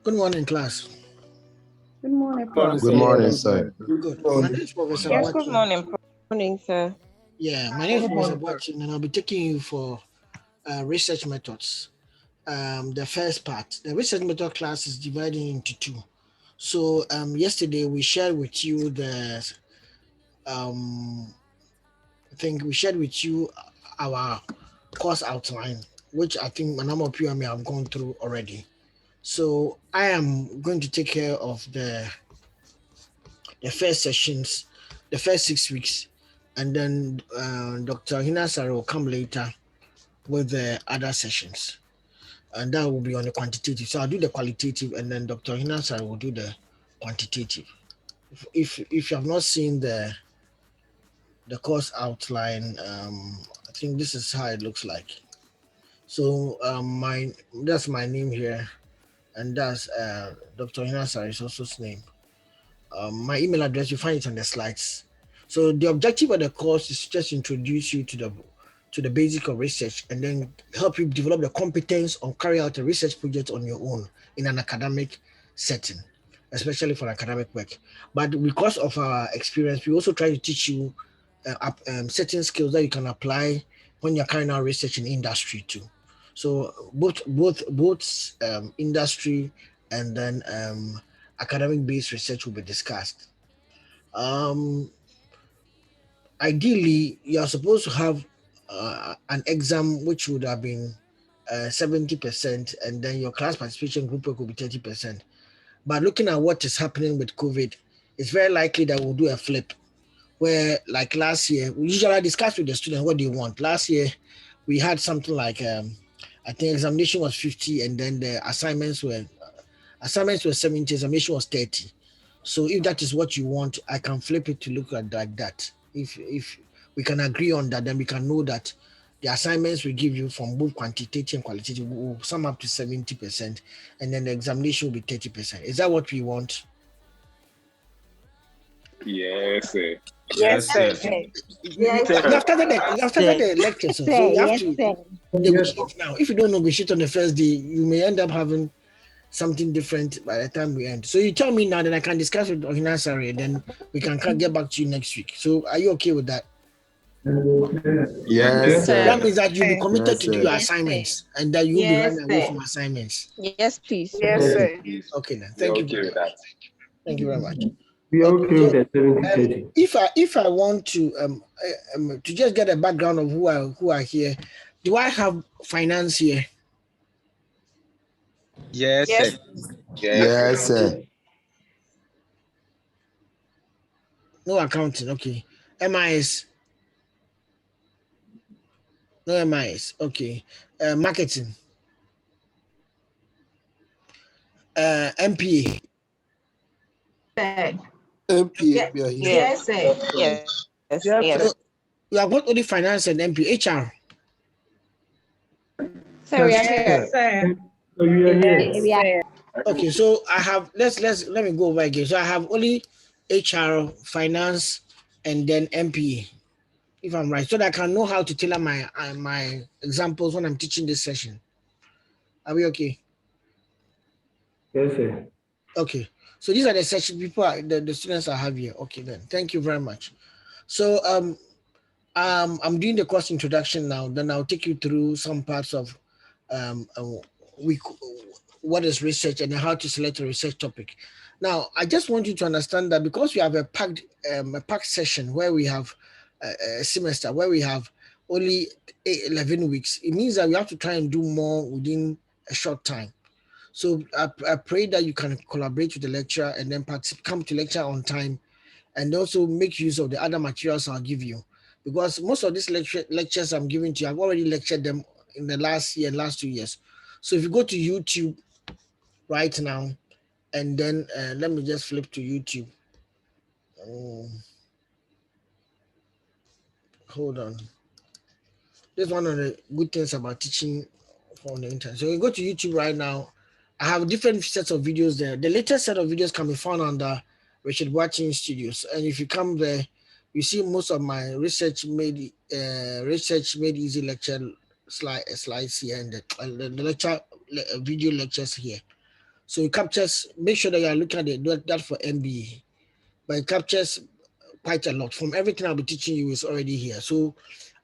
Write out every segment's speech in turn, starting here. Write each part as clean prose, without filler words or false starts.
Good morning, class. Good morning, Morning, Prof. sir. Good morning, sir. Good. My name is Professor Yes, good Boateng. morning. Morning, sir. Yeah, my name is Good Professor morning, sir. Boateng, and I'll be taking you for research methods. The first part, the research method class is divided into two. So yesterday we shared with you um, I think we shared with you our course outline, which I think a number of you may have gone through already. So I am going to take care of the first sessions, the first 6 weeks, and then Dr. Hinasari will come later with the other sessions, and that will be on the quantitative. So I'll do the qualitative, and then Dr. Hinasari will do the quantitative. If you have not seen the course outline, I think this is how it looks like. So that's my name here, and that's Dr. Hinasari's also name. My email address, you find it on the slides. So the objective of the course is just introduce you to the basic of research and then help you develop the competence or carry out a research project on your own in an academic setting, especially for academic work. But because of our experience, we also try to teach you certain skills that you can apply when you're carrying out research in industry too. So both industry and then academic based research will be discussed. Um, Ideally, you are supposed to have an exam which would have been 70%, and then your class participation group work will be 30%. But looking at what is happening with COVID, it's very likely that we'll do a flip where, like last year, we usually discuss with the students what do you want. Last year, we had something like I think examination was 50, and then the assignments were 70, examination was 30. So if that is what you want, I can flip it to look at like that. If we can agree on that, then we can know that the assignments we give you from both quantitative and qualitative will sum up to 70%, and then the examination will be 30%. Is that what we want? Yes, sir. Yes, Yes, sir. sir. Yes, You have started the lecture, so you have yes, to sir. Yes, negotiate now. If you don't negotiate on the first day, you may end up having something different by the time we end. So you tell me now, then I can discuss with Ohinasari, and then we can get back to you next week. So are you okay with that? Yes, yes, sir. That sir. means that you'll be committed Yes, to do your sir. Yes, sir. assignments and that you'll be Yes, running away sir. from assignments. Yes, please. Yes, Yes, sir. please. Okay then. We are Thank you okay very with much. that. Thank you very much. We are Okay, okay so with the 70-30. if I want to just get a background of who are here, do I have finance here? Yes, Yes, sir. Yes, sir. Yes, sir. No accounting. Okay. MIS. No MIS. Okay. Marketing. MPA. sir. MPA, Yeah. we are here. Yes, sir. Yes. Yes, Yes. sir. So you have got only finance and MPA. HR. Sir, we are Yes, here. sir. Sir. So we are here. Yes, sir. Okay, so I have let me go over again. So I have only HR, finance, and then MPA, if I'm right, so that I can know how to tailor my examples when I'm teaching this session. Are we okay? Yes, sir. Okay. So these are the session the students I have here. Okay, then. Thank you very much. So I'm doing the course introduction now. Then I'll take you through some parts of um, uh, we what is research and how to select a research topic. Now, I just want you to understand that because we have a packed session where we have a semester where we have only 11 weeks, it means that we have to try and do more within a short time. So I pray that you can collaborate with the lecturer and then come to lecture on time and also make use of the other materials I'll give you. Because most of these lectures I'm giving to you, I've already lectured them in the last year, last 2 years. So if you go to YouTube right now, and then let me just flip to YouTube. Hold on. This is one of the good things about teaching on the internet. So you go to YouTube right now. I have different sets of videos there. The latest set of videos can be found under Richard Watching Studios. And if you come there, you see most of my research made easy lecture slides here and the lecture video lectures here. So it captures, make sure that you are looking at that for MBA, but it captures quite a lot. From everything I'll be teaching you is already here. So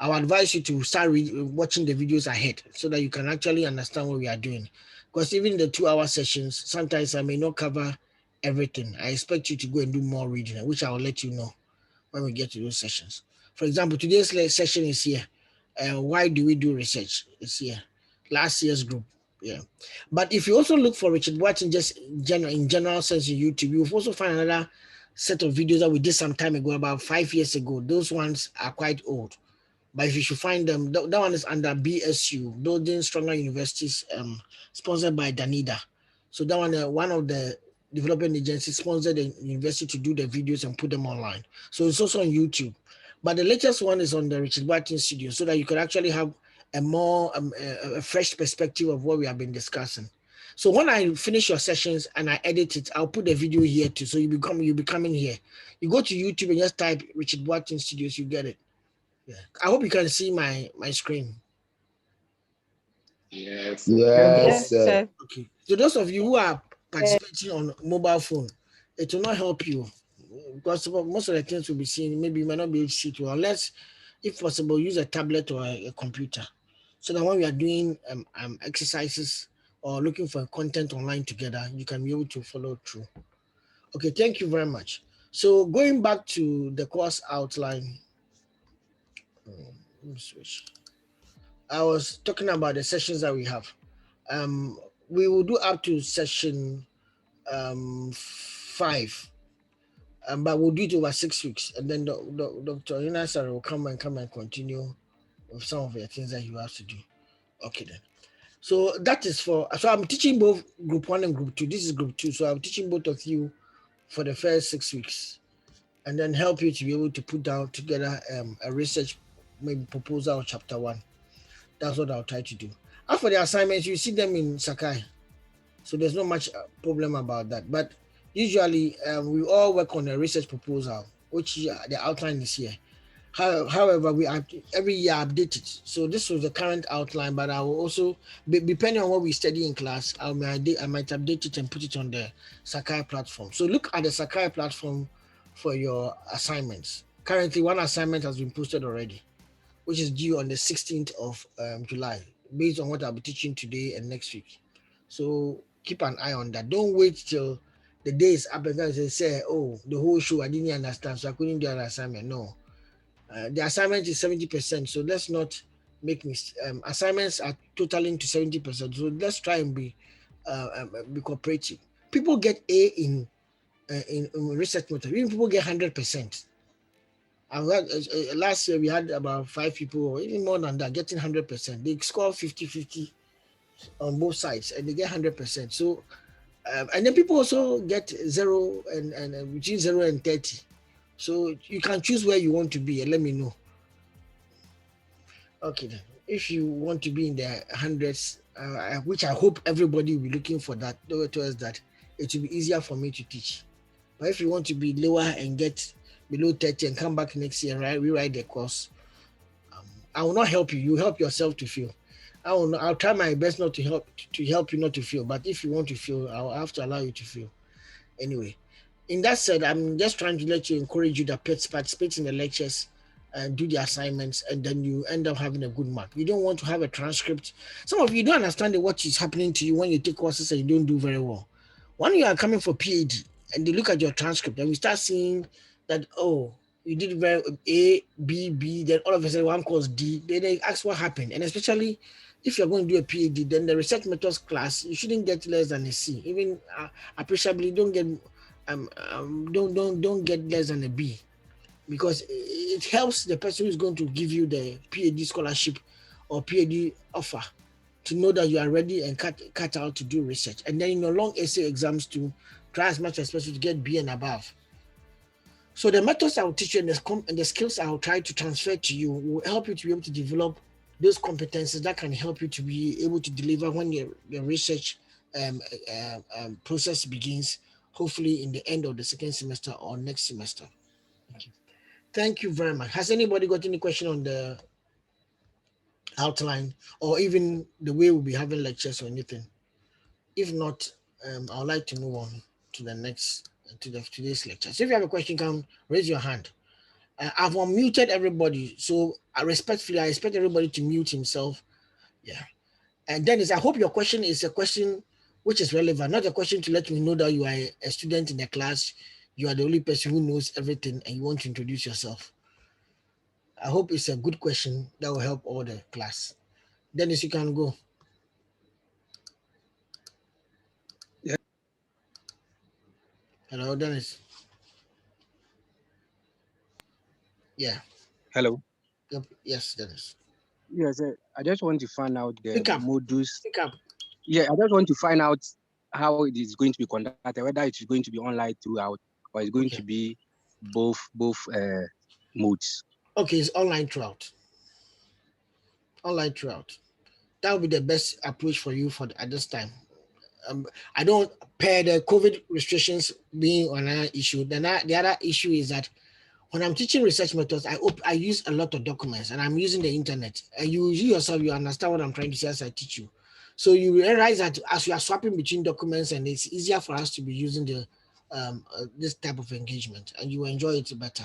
I'll advise you to start watching the videos ahead so that you can actually understand what we are doing. Because even the 2-hour sessions, sometimes I may not cover everything. I expect you to go and do more reading, which I will let you know when we get to those sessions. For example, today's session is here. Why do we do research? It's here. Last year's group. Yeah. But if you also look for Richard Boateng just in general sense in YouTube, you'll also find another set of videos that we did some time ago, about 5 years ago. Those ones are quite old. But if you should find them, that one is under BSU, Building Stronger Universities, sponsored by Danida. So that one of the development agencies sponsored the university to do the videos and put them online. So it's also on YouTube. But the latest one is on the Richard Boateng Studio, so that you can actually have a more a fresh perspective of what we have been discussing. So when I finish your sessions and I edit it, I'll put the video here too. So you'll be coming here. You go to YouTube and just type Richard Boateng Studios, you get it. Yeah. I hope you can see my screen. Yes. Yes, sir. Okay. So those of you who are participating on mobile phone, it will not help you because most of the things will be seen. Maybe you might not be able to see it well, unless, if possible, use a tablet or a computer, so that when we are doing exercises or looking for content online together, you can be able to follow through. Okay. Thank you very much. So going back to the course outline. Let me switch. I was talking about the sessions that we have. We will do up to session 5, but we'll do it over 6 weeks, and then Dr. Inasar will come and continue with some of the things that you have to do. Okay then. So that is so I'm teaching both group 1 and group 2. This is group 2, so I'm teaching both of you for the first 6 weeks, and then help you to be able to put down together a research maybe proposal or chapter 1. That's what I'll try to do. As for the assignments, you see them in Sakai. So there's not much problem about that. But usually we all work on a research proposal, which the outline is here. However, we every year update it. So this was the current outline, but I will also, depending on what we study in class, I might update it and put it on the Sakai platform. So look at the Sakai platform for your assignments. Currently, one assignment has been posted already, which is due on the 16th of July, based on what I'll be teaching today and next week. So keep an eye on that. Don't wait till the day is up and then say, oh, the whole show, I didn't understand, so I couldn't do an assignment. No. The assignment is 70%, so let's not make assignments are totaling to 70%. So let's try and be cooperative. People get A in research method. Even people get 100%. Last year we had about 5 people, or even more than that, getting 100%. They score 50-50 on both sides, and they get 100%. So, and then people also get 0 and between 0 and 30. So you can choose where you want to be, and let me know. Okay, then. If you want to be in the hundreds, which I hope everybody will be looking for that, towards that, it will be easier for me to teach. But if you want to be lower and get below 30 and come back next year and rewrite the course, I will not help you. You help yourself to feel. I'll try my best not to help you not to feel. But if you want to feel, I'll have to allow you to feel. Anyway, in that said, I'm just trying to encourage you that participate in the lectures and do the assignments, and then you end up having a good mark. You don't want to have a transcript. Some of you don't understand what is happening to you when you take courses and you don't do very well. When you are coming for PhD and they look at your transcript and we start seeing that, oh, you did very A, B, B, then all of a sudden one course D, then they ask what happened. And especially if you're going to do a PhD, then the research methods class, you shouldn't get less than a C. Even appreciably don't get don't get less than a B, because it helps the person who's going to give you the PhD scholarship or PhD offer to know that you are ready and cut out to do research. And then in your long essay exams to try as much as possible to get B and above. So the methods I will teach you and the skills I will try to transfer to you will help you to be able to develop those competencies that can help you to be able to deliver when your research process begins, hopefully in the end of the second semester or next semester. Thank you very much. Has anybody got any question on the outline or even the way we'll be having lectures or anything? If not, I would like to move on to the next today's lecture. So if you have a question, can raise your hand. I've unmuted everybody, so I expect everybody to mute himself. Yeah. And Dennis, I hope your question is a question which is relevant, not a question to let me know that you are a student in the class, you are the only person who knows everything and you want to introduce yourself. I hope it's a good question that will help all the class. Dennis, you can go. Yeah. Hello, Dennis. Yeah. Hello. Yep. Yes, Dennis. Yes, I just want to find out the Speak up. modules. Speak up. Yeah, I just want to find out how it is going to be conducted, whether it is going to be online throughout or it's going Okay. to be both modes. Okay, it's online throughout. Online throughout. That would be the best approach for you at this time. I don't pair the COVID restrictions being on an issue. Then the other issue is that when I'm teaching research methods, I use a lot of documents and I'm using the internet. And you yourself, you understand what I'm trying to say as I teach you. So you realize that as you are swapping between documents, and it's easier for us to be using the this type of engagement, and you enjoy it better.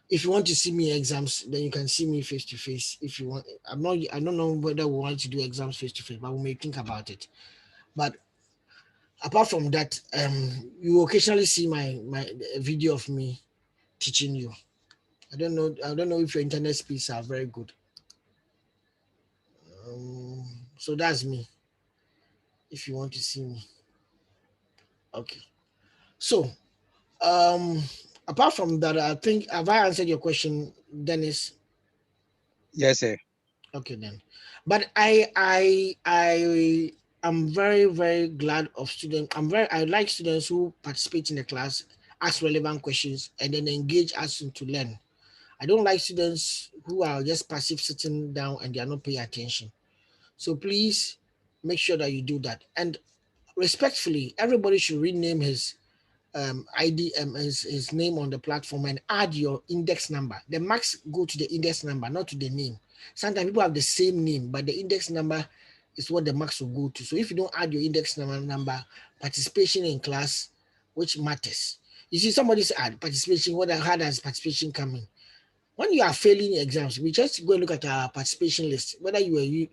If you want to see me exams, then you can see me face to face. If you want, I don't know whether we want to do exams face to face, but we may think about it. But apart from that, you occasionally see my video of me teaching you. I don't know if your internet speeds are very good. So that's me. If you want to see me, okay. So apart from that, I think have I answered your question, Dennis? Yes, sir. Okay then. But I am very, very glad of students. I like students who participate in the class, ask relevant questions, and then engage us to learn. I don't like students who are just passive sitting down and they are not paying attention. So please make sure that you do that. And respectfully, everybody should rename his ID, his name on the platform and add your index number. The marks go to the index number, not to the name. Sometimes people have the same name, but the index number is what the marks will go to. So if you don't add your index number, participation in class, which matters. You see, somebody said participation, how does participation come in? When you are failing exams, we just go and look at our participation list, whether you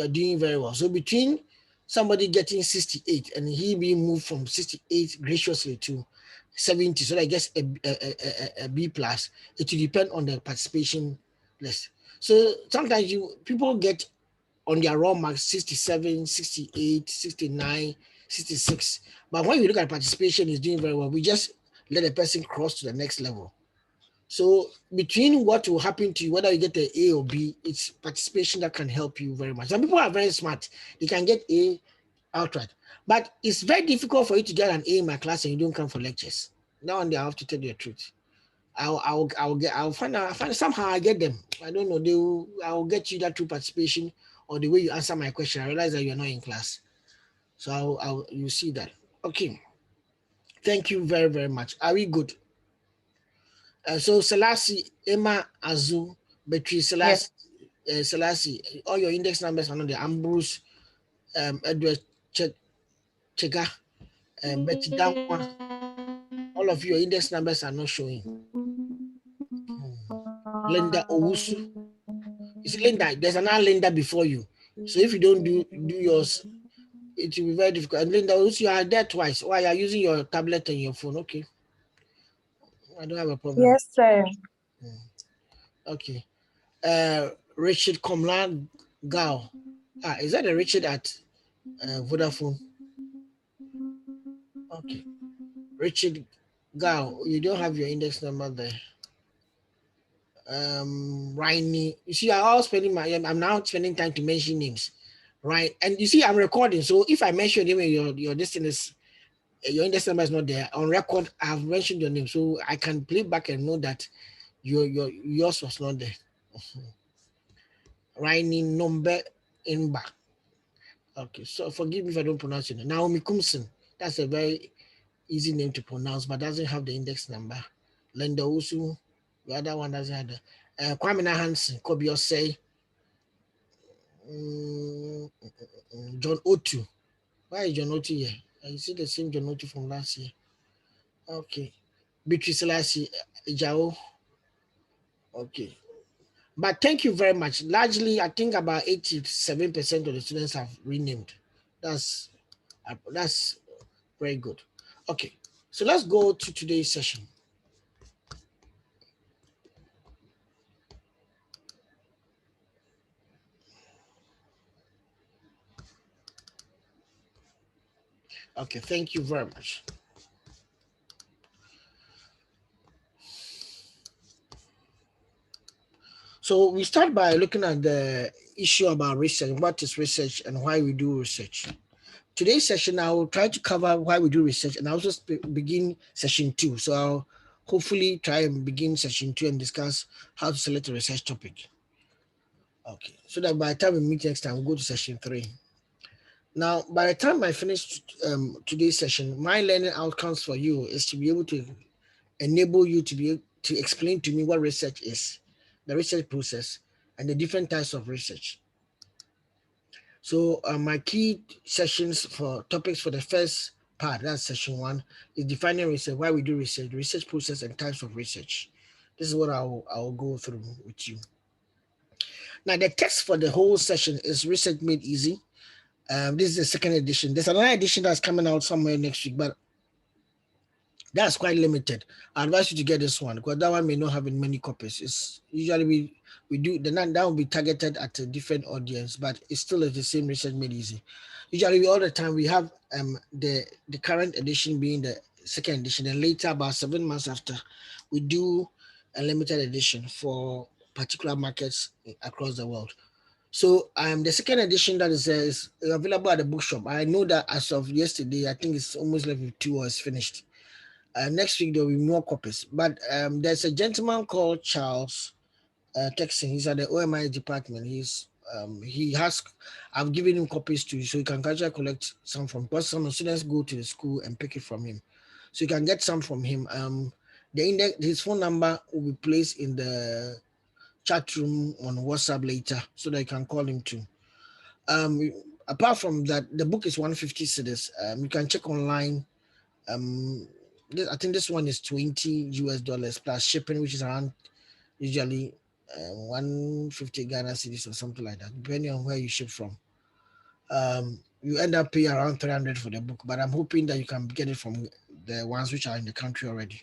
are doing very well. So between somebody getting 68 and he being moved from 68 graciously to 70, so that I guess a B plus, it will depend on the participation list. So sometimes people get on their raw marks 67, 68, 69, 66. But when you look at participation is doing very well, we just let the person cross to the next level. So between what will happen to you, whether you get an A or B, it's participation that can help you very much. Some people are very smart. They can get A outright. But it's very difficult for you to get an A in my class and you don't come for lectures. Now and then I have to tell you the truth. I'll find somehow I get them. I don't know. I'll get you that through participation or the way you answer my question. I realize that you're not in class. So you see that. Okay. Thank you very, very much. Are we good? So Selassie, Emma, Azu, Betri, Selassie, Selassie, all your index numbers are not there. Ambrose, Edward, Chega, Betty Dankwa, all of your index numbers are not showing. Linda Owusu. You see, Linda, there's another Linda before you. So if you don't do yours, it will be very difficult. And Linda Owusu, you are there twice. Why are you using your tablet and your phone? Okay. I don't have a problem. Yes, sir. Okay. Richard Komlan Gao. Is that a Richard at Vodafone? Okay. Richard Gao, you don't have your index number there. Rainy, you see, I'm now spending time to mention names, right? And you see, I'm recording, so if I mention your name, your distance, your index number is not there on record. I've mentioned your name, so I can play back and know that yours was not there. Rainy number in back. Okay, so forgive me if I don't pronounce your name. Naomi Kumson, that's a very easy name to pronounce, but doesn't have the index number. Linda Usu, the other one doesn't have the. Kwame Hansen, Kobe Osei, John Otu. Why is John Otu here? I see the same journal from last year. Okay. Beatrice Lassie, Jao. Okay. But thank you very much. Largely, I think about 87% of the students have renamed. That's very good. Okay. So let's go to today's session. Okay, thank you very much. So we start by looking at the issue about research, what is research and why we do research. Today's session, I will try to cover why we do research and also begin session 2. So I'll hopefully try and begin session 2 and discuss how to select a research topic. Okay, so that by the time we meet next time, we'll go to session 3. Now, by the time I finish today's session, my learning outcomes for you is to be able to enable you to be able to explain to me what research is, the research process, and the different types of research. So my key sessions for topics for the first part, that's session 1, is defining research, why we do research, the research process, and types of research. This is what I'll go through with you. Now, the text for the whole session is Research Made Easy. This is the second edition. There's another edition that's coming out somewhere next week, but that's quite limited. I advise you to get this one because that one may not have in many copies. It's usually we do that will be targeted at a different audience, but it's still the same Research Made Easy. Usually all the time we have the current edition being the second edition, and later about 7 months after we do a limited edition for particular markets across the world. So the second edition that is available at the bookshop. I know that as of yesterday, I think it's almost level 2 or it's finished. Next week there will be more copies, but there's a gentleman called Charles Texan. He's at the OMI department. I've given him copies too, so you can gradually collect some from. Because some students go to the school and pick it from him, so you can get some from him. His phone number will be placed in the chat room on WhatsApp later, so that you can call him too. Apart from that, the book is 150 cedis. You can check online. I think this one is $20 plus shipping, which is around usually 150 Ghana cedis or something like that, depending on where you ship from. You end up paying around 300 for the book, but I'm hoping that you can get it from the ones which are in the country already.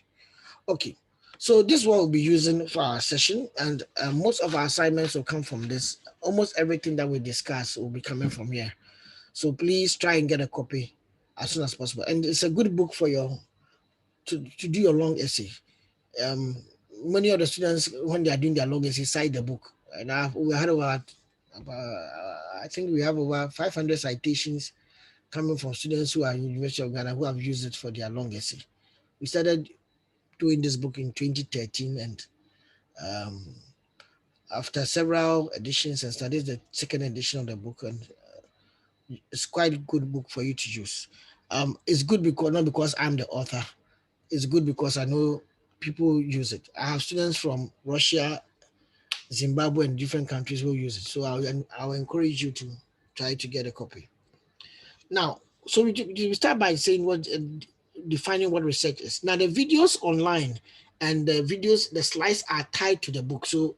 Okay, so this is what we'll be using for our session, and most of our assignments will come from this. Almost everything that we discuss will be coming from here. So please try and get a copy as soon as possible. And it's a good book for to do your long essay. Many of the students, when they are doing their long essay, cite the book. And we had I think we have over 500 citations coming from students who are in the University of Ghana who have used it for their long essay. We started doing this book in 2013, and after several editions and studies, the second edition of the book, and it's quite a good book for you to use. It's good because not because I'm the author. It's good because I know people use it. I have students from Russia, Zimbabwe, and different countries who use it. So I'll encourage you to try to get a copy. Now, so we start by saying defining what research is. Now, the videos online and the slides are tied to the book. So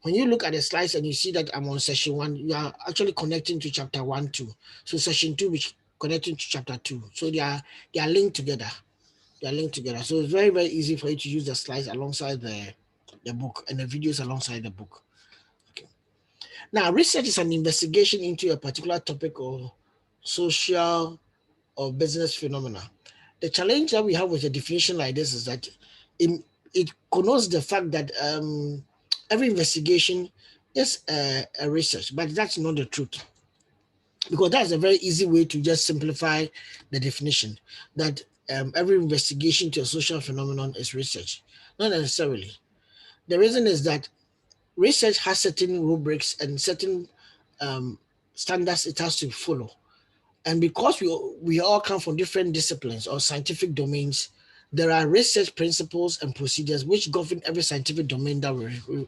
when you look at the slides and you see that I'm on session 1, you are actually connecting to chapter 1, 2. So session 2 is connecting to chapter 2. So they are linked together. They are linked together. So it's very, very easy for you to use the slides alongside the book and the videos alongside the book. Okay. Now, research is an investigation into a particular topic or social or business phenomena. The challenge that we have with a definition like this is that it connotes the fact that every investigation is a research, but that's not the truth. Because that's a very easy way to just simplify the definition, that every investigation to a social phenomenon is research. Not necessarily. The reason is that research has certain rubrics and certain standards it has to follow. And because we all come from different disciplines or scientific domains, there are research principles and procedures which govern every scientific domain that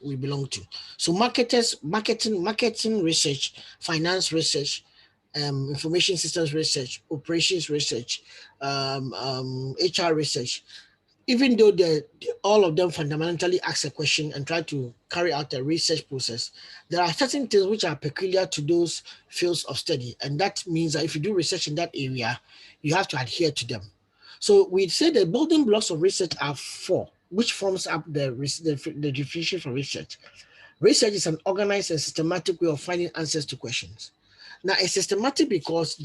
we belong to. So marketing research, finance research, information systems research, operations research, HR research, even though all of them fundamentally ask a question and try to carry out a research process, there are certain things which are peculiar to those fields of study. And that means that if you do research in that area, you have to adhere to them. So we say the building blocks of research are 4, which forms up the definition for research. Research is an organized and systematic way of finding answers to questions. Now, it's systematic because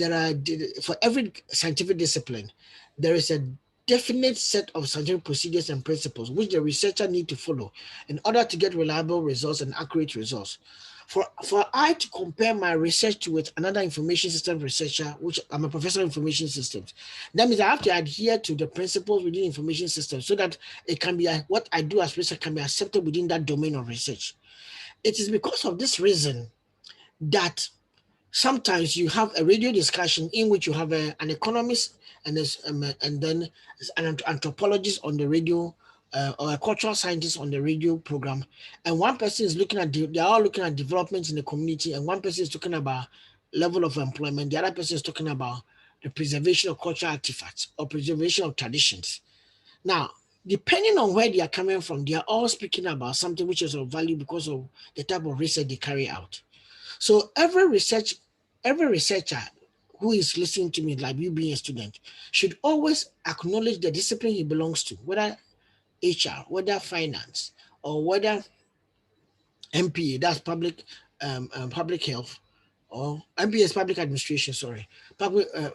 for every scientific discipline, there is a definite set of scientific procedures and principles which the researcher need to follow in order to get reliable results and accurate results. For I to compare my research with another information system researcher, which I'm a professor of information systems, that means I have to adhere to the principles within information systems so that it can be what I do as research can be accepted within that domain of research. It is because of this reason that sometimes you have a radio discussion in which you have an economist and then an anthropologist on the radio or a cultural scientist on the radio program, and one person is looking at they're all looking at developments in the community, and one person is talking about level of employment, the other person is talking about the preservation of cultural artifacts or preservation of traditions. Now, depending on where they are coming from, they are all speaking about something which is of value because of the type of research they carry out. So every researcher who is listening to me, like you being a student, should always acknowledge the discipline he belongs to, whether HR, whether finance, or whether MPA, that's public health, or MBA is public administration, sorry,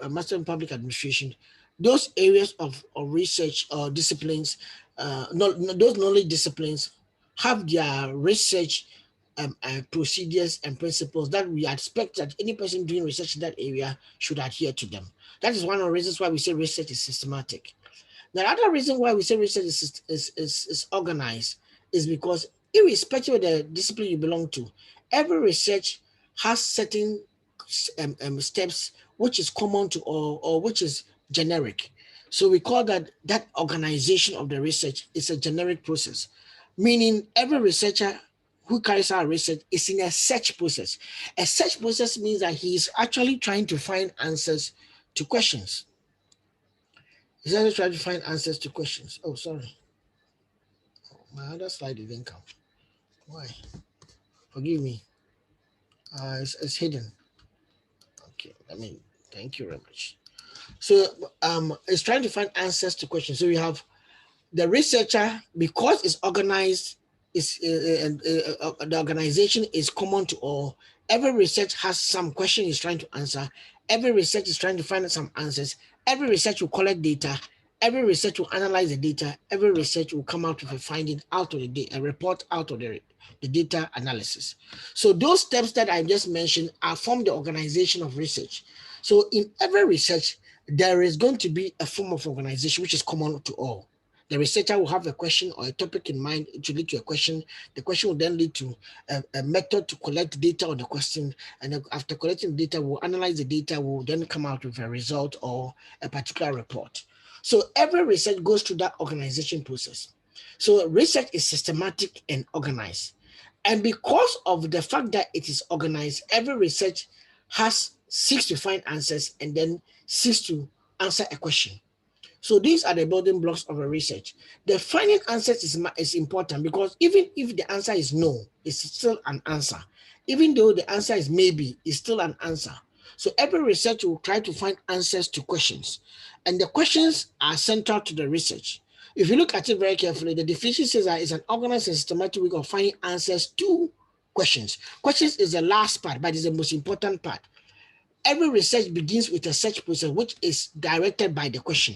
master in public administration. Those areas of research or disciplines, those knowledge disciplines have their research procedures and principles that we expect that any person doing research in that area should adhere to them. That is one of the reasons why we say research is systematic. The other reason why we say research is organized is because irrespective of the discipline you belong to, every research has certain steps which is common to all or which is generic. So we call that organization of the research is a generic process, meaning every researcher who carries out research is in a search process. A search process means that he is actually trying to find answers to questions. He's actually trying to find answers to questions. Oh, sorry. My other slide didn't come. Why? Forgive me. It's hidden. Okay, thank you very much. So it's trying to find answers to questions. So we have the researcher, because it's organized, the organization is common to all. Every research has some question it's trying to answer. Every research is trying to find some answers. Every research will collect data. Every research will analyze the data. Every research will come out with a finding out of the data, a report out of the data analysis. So those steps that I just mentioned are from the organization of research. So in every research, there is going to be a form of organization which is common to all. The researcher will have a question or a topic in mind to lead to a question. The question will then lead to a method to collect data on the question. And after collecting data, we'll analyze the data, we'll then come out with a result or a particular report. So every research goes through that organization process. So research is systematic and organized. And because of the fact that it is organized, every research seeks to find answers and then seeks to answer a question. So these are the building blocks of a research. The finding answers is important because even if the answer is no, it's still an answer. Even though the answer is maybe, it's still an answer. So every research will try to find answers to questions. And the questions are central to the research. If you look at it very carefully, the definition says that it's an organized and systematic way of finding answers to questions. Questions is the last part, but it's the most important part. Every research begins with a search process, which is directed by the question.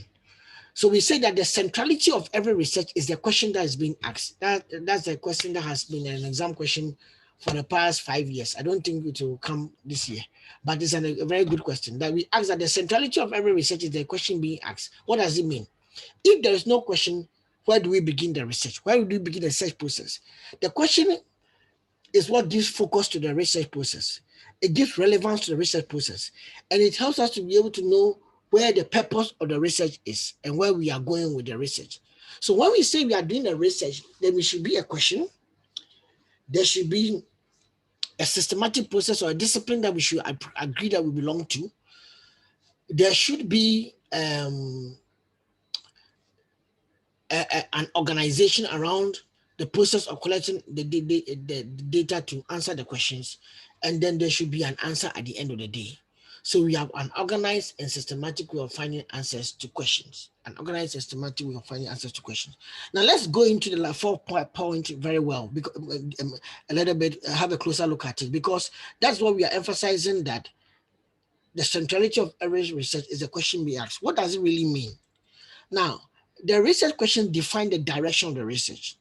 So we say that the centrality of every research is the question that is being asked. That's the question that has been an exam question for the past 5 years. I don't think it will come this year, but it's a very good question that we ask that the centrality of every research is the question being asked. What does it mean? If there is no question, where do we begin the research? Where do we begin the search process? The question is what gives focus to the research process. It gives relevance to the research process, and it helps us to be able to know where the purpose of the research is and where we are going with the research. So when we say we are doing the research, then there should be a question. There should be a systematic process or a discipline that we should agree that we belong to. There should be an organization around the process of collecting the data to answer the questions, and then there should be an answer at the end of the day. So we have an organized and systematic way of finding answers to questions. An organized, systematic way of finding answers to questions. Now let's go into the fourth point very well, because a little bit, have a closer look at it, because that's what we are emphasizing, that the centrality of every research is a question we ask. What does it really mean? Now, the research question defines the direction of the research.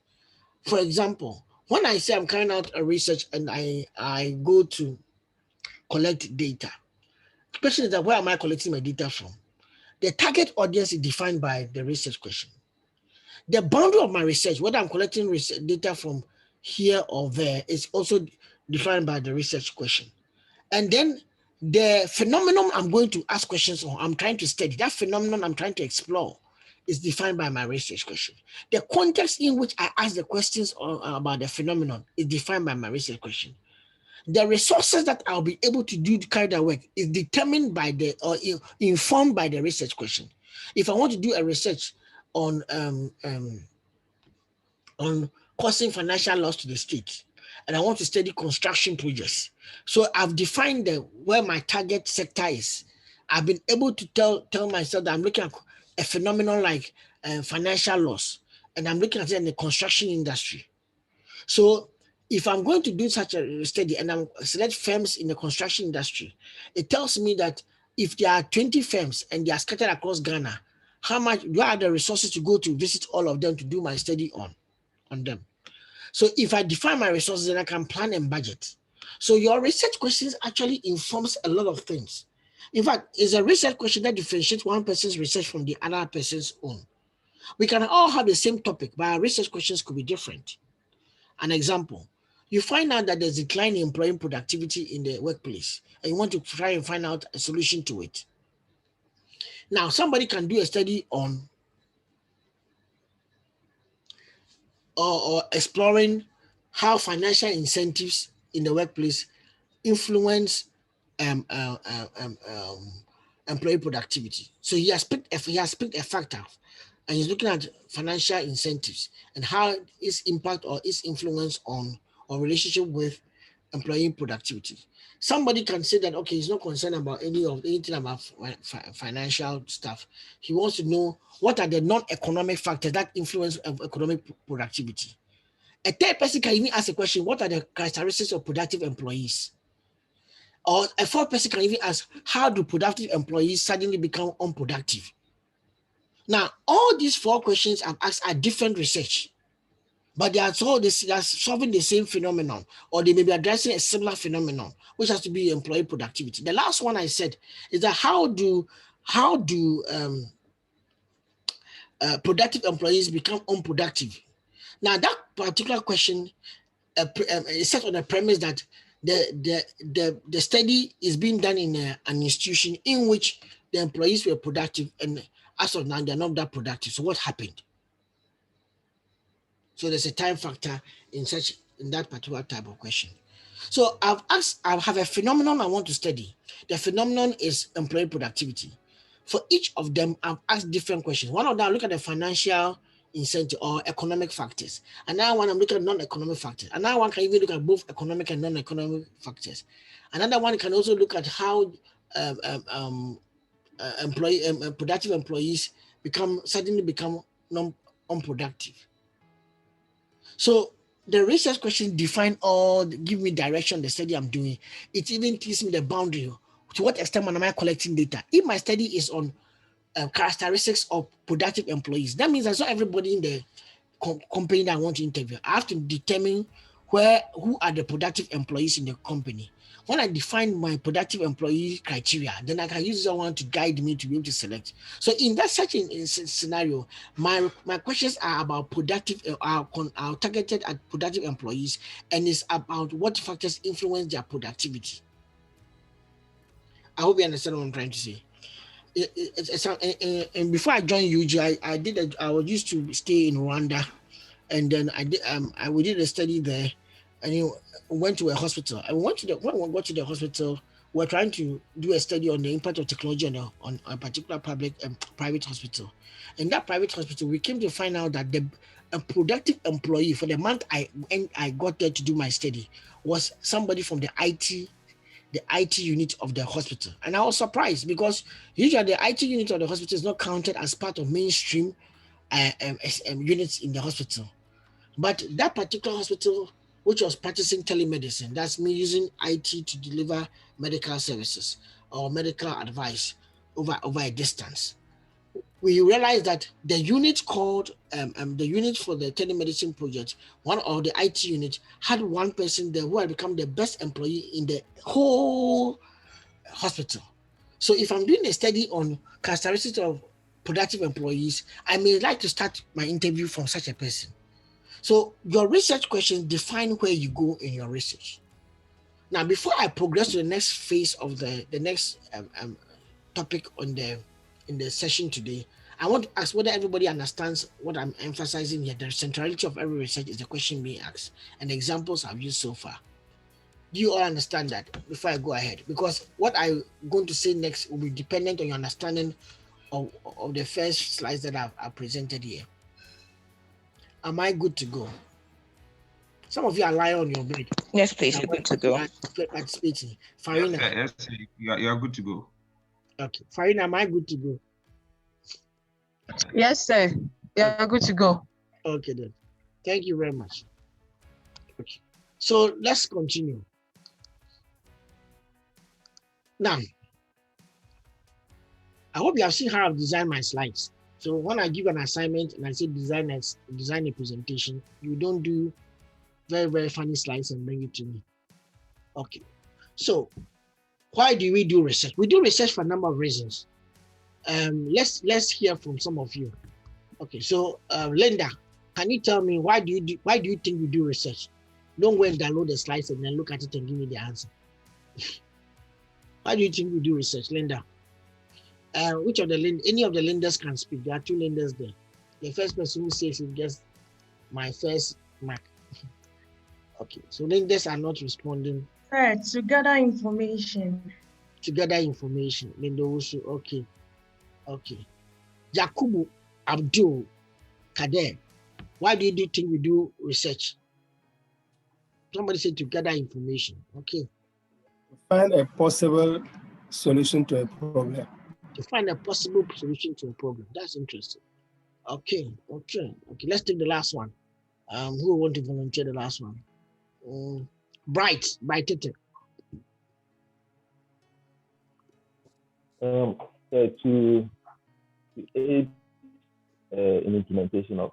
For example, when I say I'm carrying out a research and I go to collect data, the question is that where am I collecting my data from? The target audience is defined by the research question. The boundary of my research, whether I'm collecting data from here or there, is also defined by the research question. And then the phenomenon I'm going to ask questions on, I'm trying to study, that phenomenon I'm trying to explore, is defined by my research question. The context in which I ask the questions about the phenomenon is defined by my research question. The resources that I'll be able to do to carry that work is determined by or informed by the research question. If I want to do a research on causing financial loss to the state, and I want to study construction projects, so I've defined where my target sector is. I've been able to tell myself that I'm looking at a phenomenon like financial loss, and I'm looking at it in the construction industry. So if I'm going to do such a study and I'm select firms in the construction industry, it tells me that if there are 20 firms and they are scattered across Ghana, do I have the resources to go to visit all of them to do my study on them? So if I define my resources, then I can plan and budget. So your research questions actually informs a lot of things. In fact, it's a research question that differentiates one person's research from the other person's own. We can all have the same topic, but our research questions could be different. An example, you find out that there's a decline in employee productivity in the workplace, and you want to try and find out a solution to it. Now, somebody can do a study on or exploring how financial incentives in the workplace influence employee productivity. So he has picked a factor, and he's looking at financial incentives and how its impact or its influence on or relationship with employee productivity. Somebody can say that, okay, he's not concerned about anything about financial stuff. He wants to know what are the non-economic factors that influence economic productivity. A third person can even ask a question, what are the characteristics of productive employees? Or a fourth person can even ask, how do productive employees suddenly become unproductive? Now, all these four questions I've asked are different research, but they are solving the same phenomenon, or they may be addressing a similar phenomenon, which has to be employee productivity. The last one I said is that how do productive employees become unproductive? Now, that particular question is set on the premise that the study is being done in an institution in which the employees were productive, and as of now, they're not that productive. So what happened? So there's a time factor in that particular type of question. So I have a phenomenon I want to study. The phenomenon is employee productivity. For each of them, I've asked different questions. One of them, I look at the financial incentive or economic factors. Another one, I'm looking at non-economic factors. Another one can even look at both economic and non-economic factors. Another one can also look at how productive employees suddenly become unproductive. So the research questions define give me direction the study I'm doing. It even gives me the boundary. To what extent am I collecting data? If my study is on characteristics of productive employees, that means that's not everybody in the company that I want to interview. I have to determine who are the productive employees in the company. When I define my productive employee criteria, then I can use that one to guide me to be able to select. So in that such a scenario, my questions are about are targeted at productive employees, and it's about what factors influence their productivity. I hope you understand what I'm trying to say. And before I joined UG, I was used to stay in Rwanda, and then we did a study there, and you went to a hospital. And when we got to the hospital, we're trying to do a study on the impact of technology on a particular public and private hospital. In that private hospital, we came to find out that a productive employee for the month I got there to do my study was somebody from the IT unit of the hospital. And I was surprised because usually the IT unit of the hospital is not counted as part of mainstream units in the hospital. But that particular hospital, which was practicing telemedicine, that's me using IT to deliver medical services or medical advice over a distance. We realized that the unit called the unit for the telemedicine project, one of the IT unit, had one person there who had become the best employee in the whole hospital. So if I'm doing a study on characteristics of productive employees, I may like to start my interview from such a person. So your research questions define where you go in your research. Now, before I progress to the next phase of the next topic in the session today, I want to ask whether everybody understands what I'm emphasizing here. The centrality of every research is the question being asked, and the examples I've used so far. Do you all understand that before I go ahead? Because what I'm going to say next will be dependent on your understanding of the first slides that I've presented here. Am I good to go? Some of you are lying on your bed. Yes, please, you're good to go. Participating. Yes, Farina. sir, yes, sir. You are good to go. Okay. Farina, am I good to go? Yes, sir. You're good to go. Okay, then. Thank you very much. Okay. So let's continue. Now, I hope you have seen how I've designed my slides. So when I give an assignment and I say design a presentation, you don't do very, very funny slides and bring it to me. Okay. So why do we do research? We do research for a number of reasons. Let's hear from some of you. Okay, so Linda, can you tell me why do you think we do research? Don't go and download the slides and then look at it and give me the answer. Why do you think we do research, Linda? Which of any of the Lindas can speak? There are two Lindas there. The first person who says it gets my first mark. Okay, so Lindas are not responding. Sir, to gather information. To gather information. Linda also, okay. Okay. Yakubu Abdul Kader, why do you think we do research? Somebody said to gather information. Okay. Find a possible solution to a problem. To find a possible solution to a problem. That's interesting. Okay. Let's take the last one. Who want to volunteer the last one? Bright it. To aid in implementation of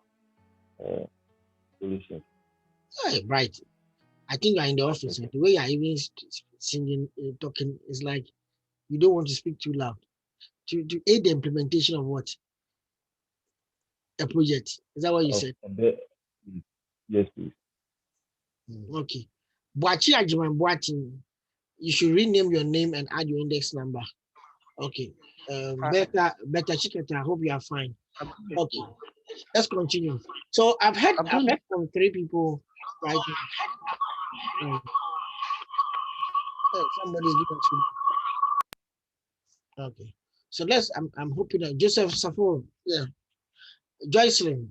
solutions. Hey, Bright. I think you're in the office. The way you're even singing, talking is like you don't want to speak too loud. To aid the implementation of what? A project. Is that what you said? Yes, please. Okay. Boachi Ajiman Boating, you should rename your name and add your index number. Okay. Beta Chiketa, I hope you are fine. Okay. Let's continue. So I've heard from 3 people right now. Somebody's giving to me. Okay. So I'm hoping that Joseph Safo, yeah. Joycelyn,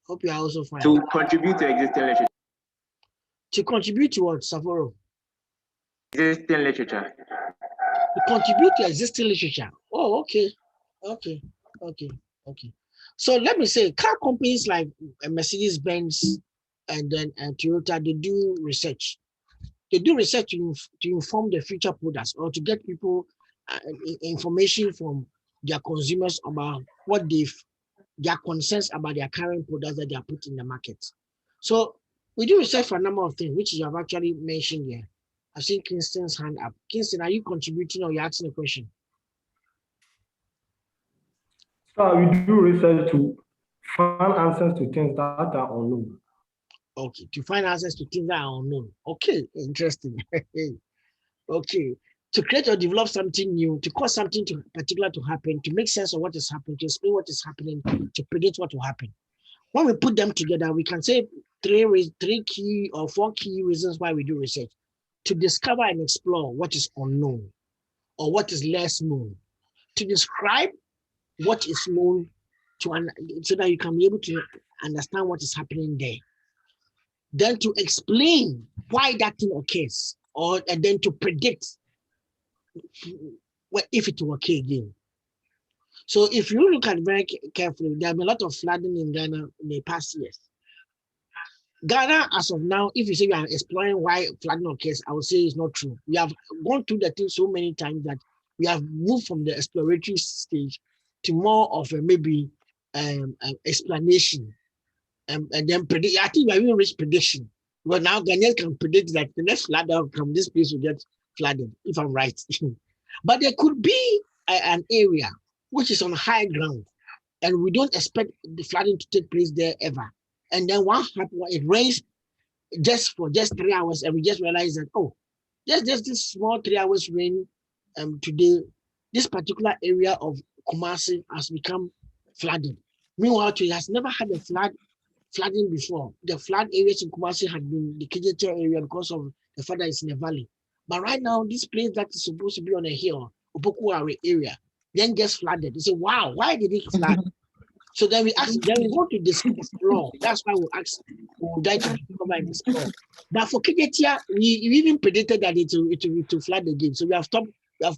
hope you are also fine. To contribute to existing literature. To contribute to what, Saforo? Existing literature. To contribute to existing literature. Oh, okay. So let me say, car companies like Mercedes-Benz and then Toyota, they do research. They do research to inform the future products or to get people information from their consumers about what their concerns about their current products that they are putting in the market. So we do research for a number of things, which you have actually mentioned here. I've seen Kingston's hand up. Kingston, are you contributing or you're asking a question? So we do research to find answers to things that are unknown. Okay, to find answers to things that are unknown. Okay, interesting. Okay, to create or develop something new, to cause something particular to happen, to make sense of what is happening, to explain what is happening, to predict what will happen. When we put them together, we can say three key or four key reasons why we do research: to discover and explore what is unknown or what is less known, to describe what is known, so that you can be able to understand what is happening there, then to explain why that thing occurs, and then to predict if it will occur again. So if you look at very carefully, there have been a lot of flooding in Ghana in the past years. Ghana, as of now, if you say you are exploring why flooding occurs, I would say it's not true. We have gone through the thing so many times that we have moved from the exploratory stage to more of a maybe explanation, and then predict. I think we have even reached prediction. But now Ghanaians can predict that the next flood from this place will get flooded, if I'm right. But there could be an area which is on high ground, and we don't expect the flooding to take place there ever. And then what happened? It rains for 3 hours, and we just realize that, oh, just this small 3 hours rain today, this particular area of Kumasi has become flooded. Meanwhile, it has never had a flooding before. The flood areas in Kumasi had been the KJT area because of the fact that it's in a valley. But right now, this place that is supposed to be on a hill, Opokuare area, then gets flooded. You say, wow, why did it flood? So then we ask, then we want to explore. That's why we ask, we'll try to discover and explore. But for KJT, we even predicted that it will flood again. So we have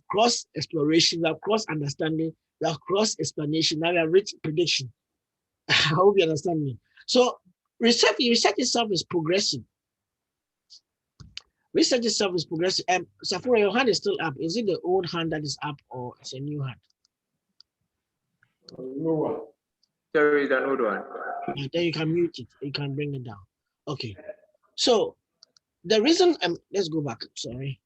cross exploration, we have cross understanding, we have cross explanation, now we have reached prediction. I hope you understand me. So research itself is progressive. Research itself is progressive. Safura, your hand is still up. Is it the old hand that is up, or it's a new hand? No. There is an old one. Then you can mute it. You can bring it down. Okay. So the reason, let's go back. Sorry.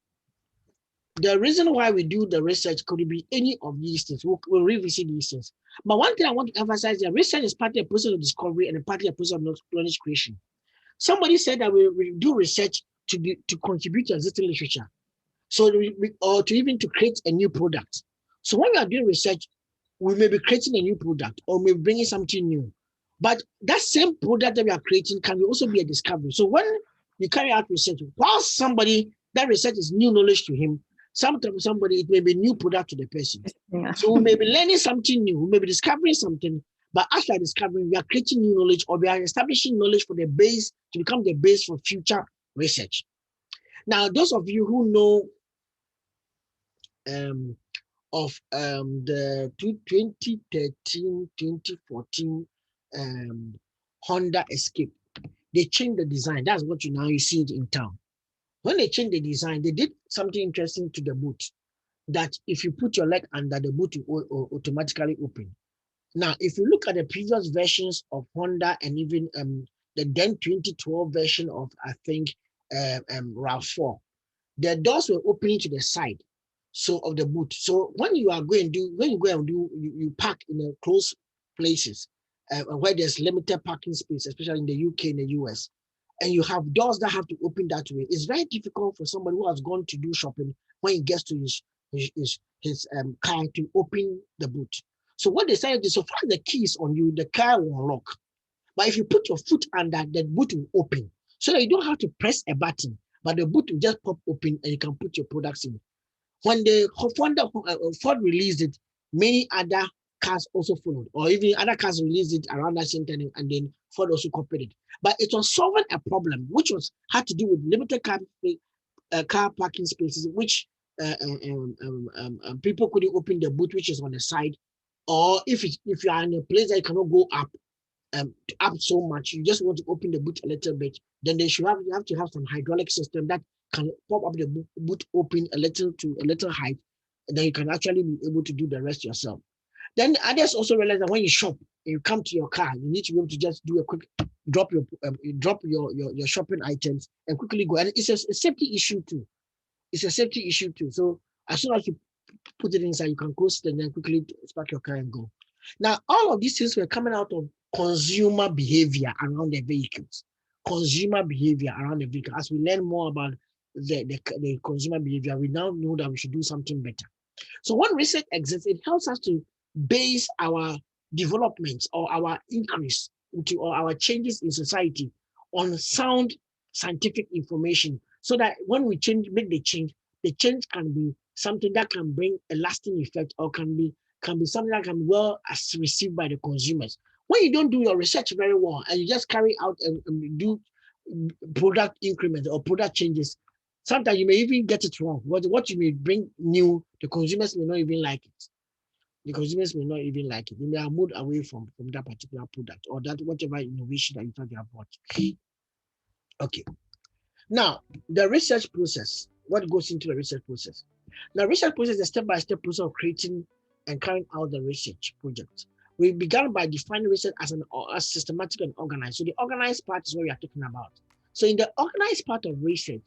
The reason why we do the research could be any of these things. We'll revisit these things. But one thing I want to emphasize that research is partly a process of discovery and a partly a process of knowledge creation. Somebody said that we do research to contribute to existing literature, or to even to create a new product. So when we are doing research, we may be creating a new product or maybe bringing something new. But that same product that we are creating can also be a discovery. So when you carry out research, while that research is new knowledge to him, sometimes it may be new product to the person. Yeah. So we may be learning something new, we may be discovering something, but as we are discovering, we are creating new knowledge, or we are establishing knowledge for the base to become the base for future research. Now, those of you who know of the 2013-2014 Honda Escape, they changed the design. That's what you see it in town. When they changed the design, they did something interesting to the boot, that if you put your leg under, the boot will automatically open. Now, if you look at the previous versions of Honda and even the then 2012 version of, I think, RAV4, the doors were opening to the side, so of the boot. So when you park in close places where there's limited parking space, especially in the UK and the US, and you have doors that have to open that way, it's very difficult for somebody who has gone to do shopping when he gets to his car to open the boot. So what they decided is, so far the key is on you, the car will unlock. But if you put your foot under, the boot will open. So that you don't have to press a button, but the boot will just pop open and you can put your products in. When the Ford released it, many other cars also followed, or even other cars released it around that same time, and then Ford also copied it. But it was solving a problem which had to do with limited car parking spaces, which people couldn't open the boot, which is on the side, or if you are in a place that you cannot go up so much, you just want to open the boot a little bit, then you have to have some hydraulic system that can pop up the boot open a little height, and then you can actually be able to do the rest yourself. Then others also realize that when you shop, you come to your car, you need to be able to just do a quick drop your shopping items and quickly go. And it's a safety issue too. It's a safety issue too. So as soon as you put it inside, you can close it and then quickly spark your car and go. Now, all of these things were coming out of consumer behavior around the vehicles. Consumer behavior around the vehicle. As we learn more about the consumer behavior, we now know that we should do something better. So when research exists, it helps us to base our developments or our increase into, or our changes in society on sound scientific information, so that when we make the change can be something that can bring a lasting effect, or can be something that can be well as received by the consumers. When you don't do your research very well and you just carry out and do product increments or product changes, sometimes you may even get it wrong. What you may bring new, the consumers may not even like it. The consumers may not even like it. They may have moved away from that particular product or that whatever innovation that you thought you have bought. Okay. Now, the research process. What goes into the research process? The research process is a step-by-step process of creating and carrying out the research project. We began by defining research as systematic and organized. So the organized part is what we are talking about. So in the organized part of research,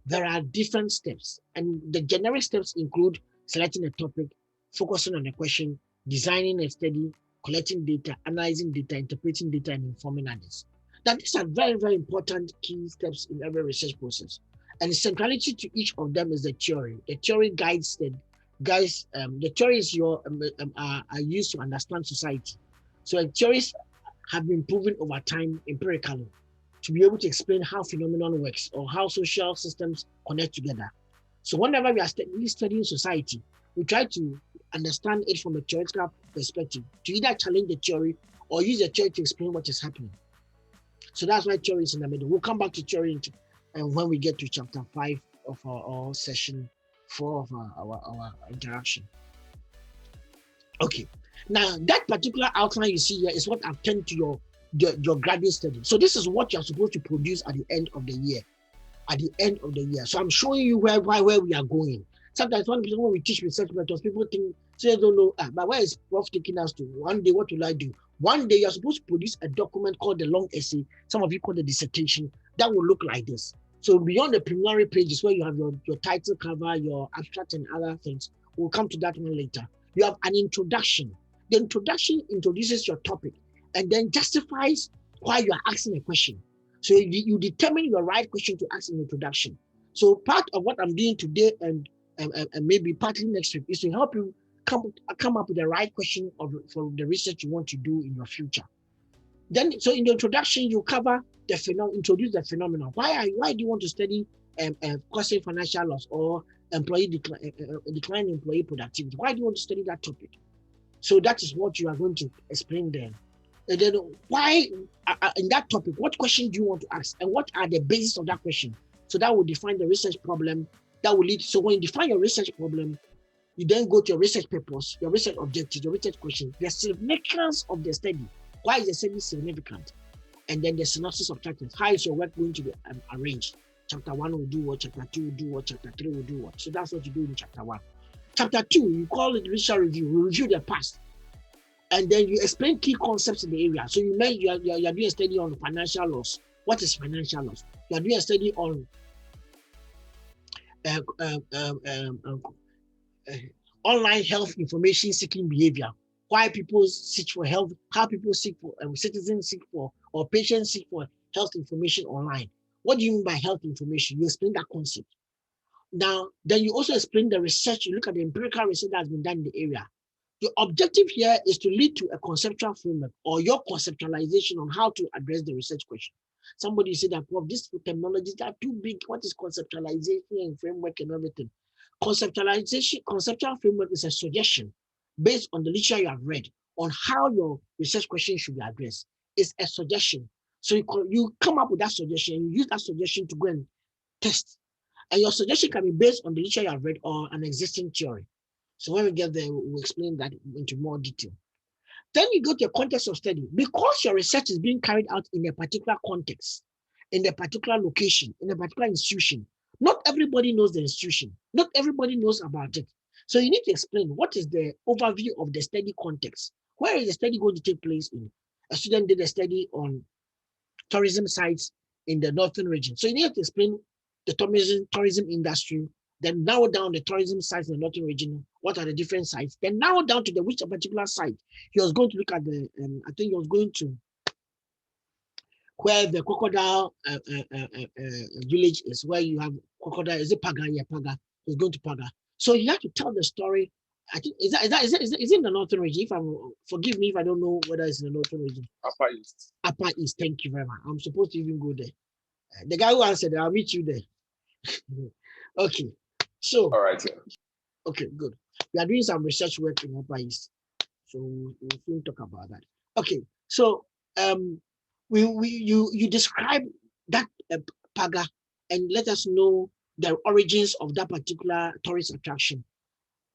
there are different steps, and the generic steps include selecting a topic, focusing on a question, designing a study, collecting data, analyzing data, interpreting data, and informing others. Now, these are very, very important key steps in every research process. And the centrality to each of them is the theory. The theory guides the theories are used to understand society. So theories have been proven over time empirically to be able to explain how phenomenon works or how social systems connect together. So whenever we are studying society, we try to understand it from a theoretical perspective to either challenge the theory or use the theory to explain what is happening. So that's why theory is in the middle. We'll come back to theory when we get to chapter 5 of our session 4 of our interaction. Okay. Now, that particular outline you see here is what I've turned to your graduate study. So this is what you're supposed to produce at the end of the year. So I'm showing you where we are going. Sometimes when we teach research methods, people think, they don't know, but where is Prof taking us to? One day, what will I do? One day, you're supposed to produce a document called the long essay. Some of you call the dissertation. That will look like this. So beyond the preliminary pages where you have your title cover, your abstract and other things, we'll come to that one later. You have an introduction. The introduction introduces your topic and then justifies why you are asking a question. So you determine the right question to ask in introduction. So part of what I'm doing today and maybe partly next week is to help you come up with the right question for the research you want to do in your future. Then, so in the introduction, you cover introduce the phenomenon. Why do you want to study causing financial loss or employee decline employee productivity? Why do you want to study that topic? So that is what you are going to explain then. And then why in that topic, what question do you want to ask, and what are the basis of that question? So that will define the research problem. That will lead. So when you define your research problem, you then go to your research purpose, your research objectives, your research question, the significance of the study. Why is the study significant? And then the synopsis of chapters. How is your work going to be arranged? Chapter 1 will do what, chapter 2 will do what, chapter 3 will do what. So that's what you do in chapter 1. Chapter 2, you call it research review. You review the past. And then you explain key concepts in the area. So you are doing a study on financial loss. What is financial loss? You are doing a study on online health information seeking behavior. Why people seek for health, how people seek for, citizens seek for, or patients seek for health information online. What do you mean by health information? You explain that concept. Now, then you also explain the research. You look at the empirical research that has been done in the area. The objective here is to lead to a conceptual framework or your conceptualization on how to address the research question. Somebody said that, well, these terminologies are too big. What is conceptualization and framework and everything? Conceptual framework is a suggestion based on the literature you have read on how your research question should be addressed. It's a suggestion. So you come up with that suggestion, you use that suggestion to go and test. And your suggestion can be based on the literature you have read or an existing theory. So when we get there, we'll explain that into more detail. Then you go to the context of study. Because your research is being carried out in a particular context, in a particular location, in a particular institution, not everybody knows the institution. Not everybody knows about it. So you need to explain what is the overview of the study context. Where is the study going to take place in? A student did a study on tourism sites in the northern region. So you need to explain the tourism industry, then narrow down the tourism sites in the northern region. What are the different sites? Then narrow down to which particular site. He was going to look at the, I think he was going to where the crocodile village is, where you have crocodile. Is it Paga? Yeah, Paga. He's going to Paga. So you have to tell the story I think is it in the northern region? If I'm forgive me if I don't know whether it's in the northern region. Upper East. Upper East. Thank you very much. I'm supposed to even go there. The guy who answered, I'll meet you there. Okay. So All right, yeah. okay, good. We are doing some research work in Upper East, so we'll soon talk about that. Okay. So you describe that Paga and let us know the origins of that particular tourist attraction.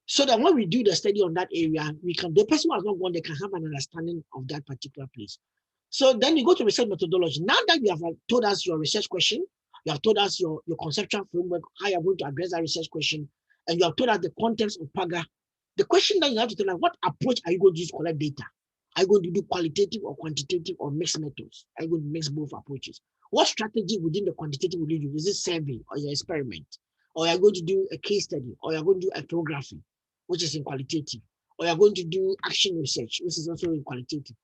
So that when we do the study on that area, the person who has not gone there can have an understanding of that particular place. So then you go to research methodology. Now that you have told us your research question, you have told us your conceptual framework, how you're going to address that research question, and you have told us the context of Paga. The question that you have to tell us, what approach are you going to use to collect data? Are you going to do qualitative or quantitative or mixed methods? Are you going to mix both approaches? What strategy within the quantitative will you use? Is it survey or your experiment? Or you're going to do a case study, or you're going to do ethnography, which is in qualitative, or you're going to do action research, which is also in qualitative.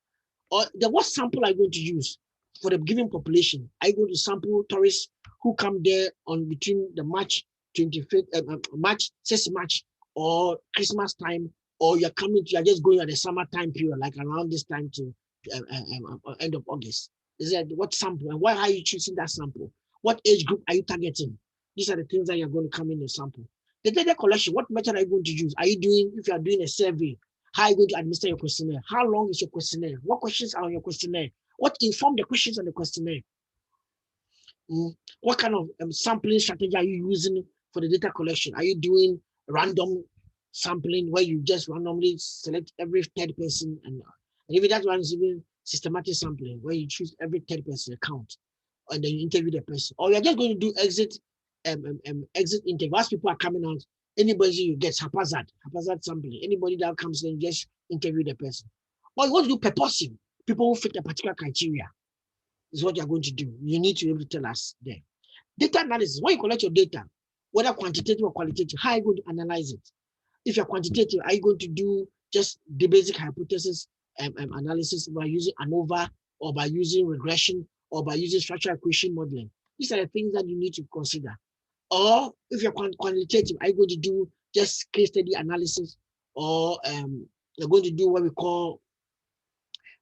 Or what sample are you going to use for the given population? Are you going to sample tourists who come there on between the March 25th, March, 6th March, or Christmas time, or you're just going at the summertime period, like around this time to end of August? Is that what sample, and why are you choosing that sample? What age group are you targeting? These are the things that you're going to come in the sample. The data collection, what method are you going to use? Are you doing, if you are doing a survey, how are you going to administer your questionnaire? How long is your questionnaire? What questions are on your questionnaire? What inform the questions on the questionnaire? What kind of sampling strategy are you using for the data collection? Are you doing random sampling where you just randomly select every third person? And even that one is even systematic sampling where you choose every third person account and then you interview the person. Or you're just going to do exit interview. As people are coming out, anybody you get haphazard sampling. Anybody that comes in, just interview the person. Or you want to do purposive, people who fit a particular criteria is what you're going to do. You need to be able to tell us there. Data analysis, when you collect your data, whether quantitative or qualitative, how are you going to analyze it? If you're quantitative, are you going to do just the basic hypothesis analysis by using ANOVA, or by using regression, or by using structural equation modeling? These are the things that you need to consider. Or if you're quantitative, are you going to do just case study analysis, or you're going to do what we call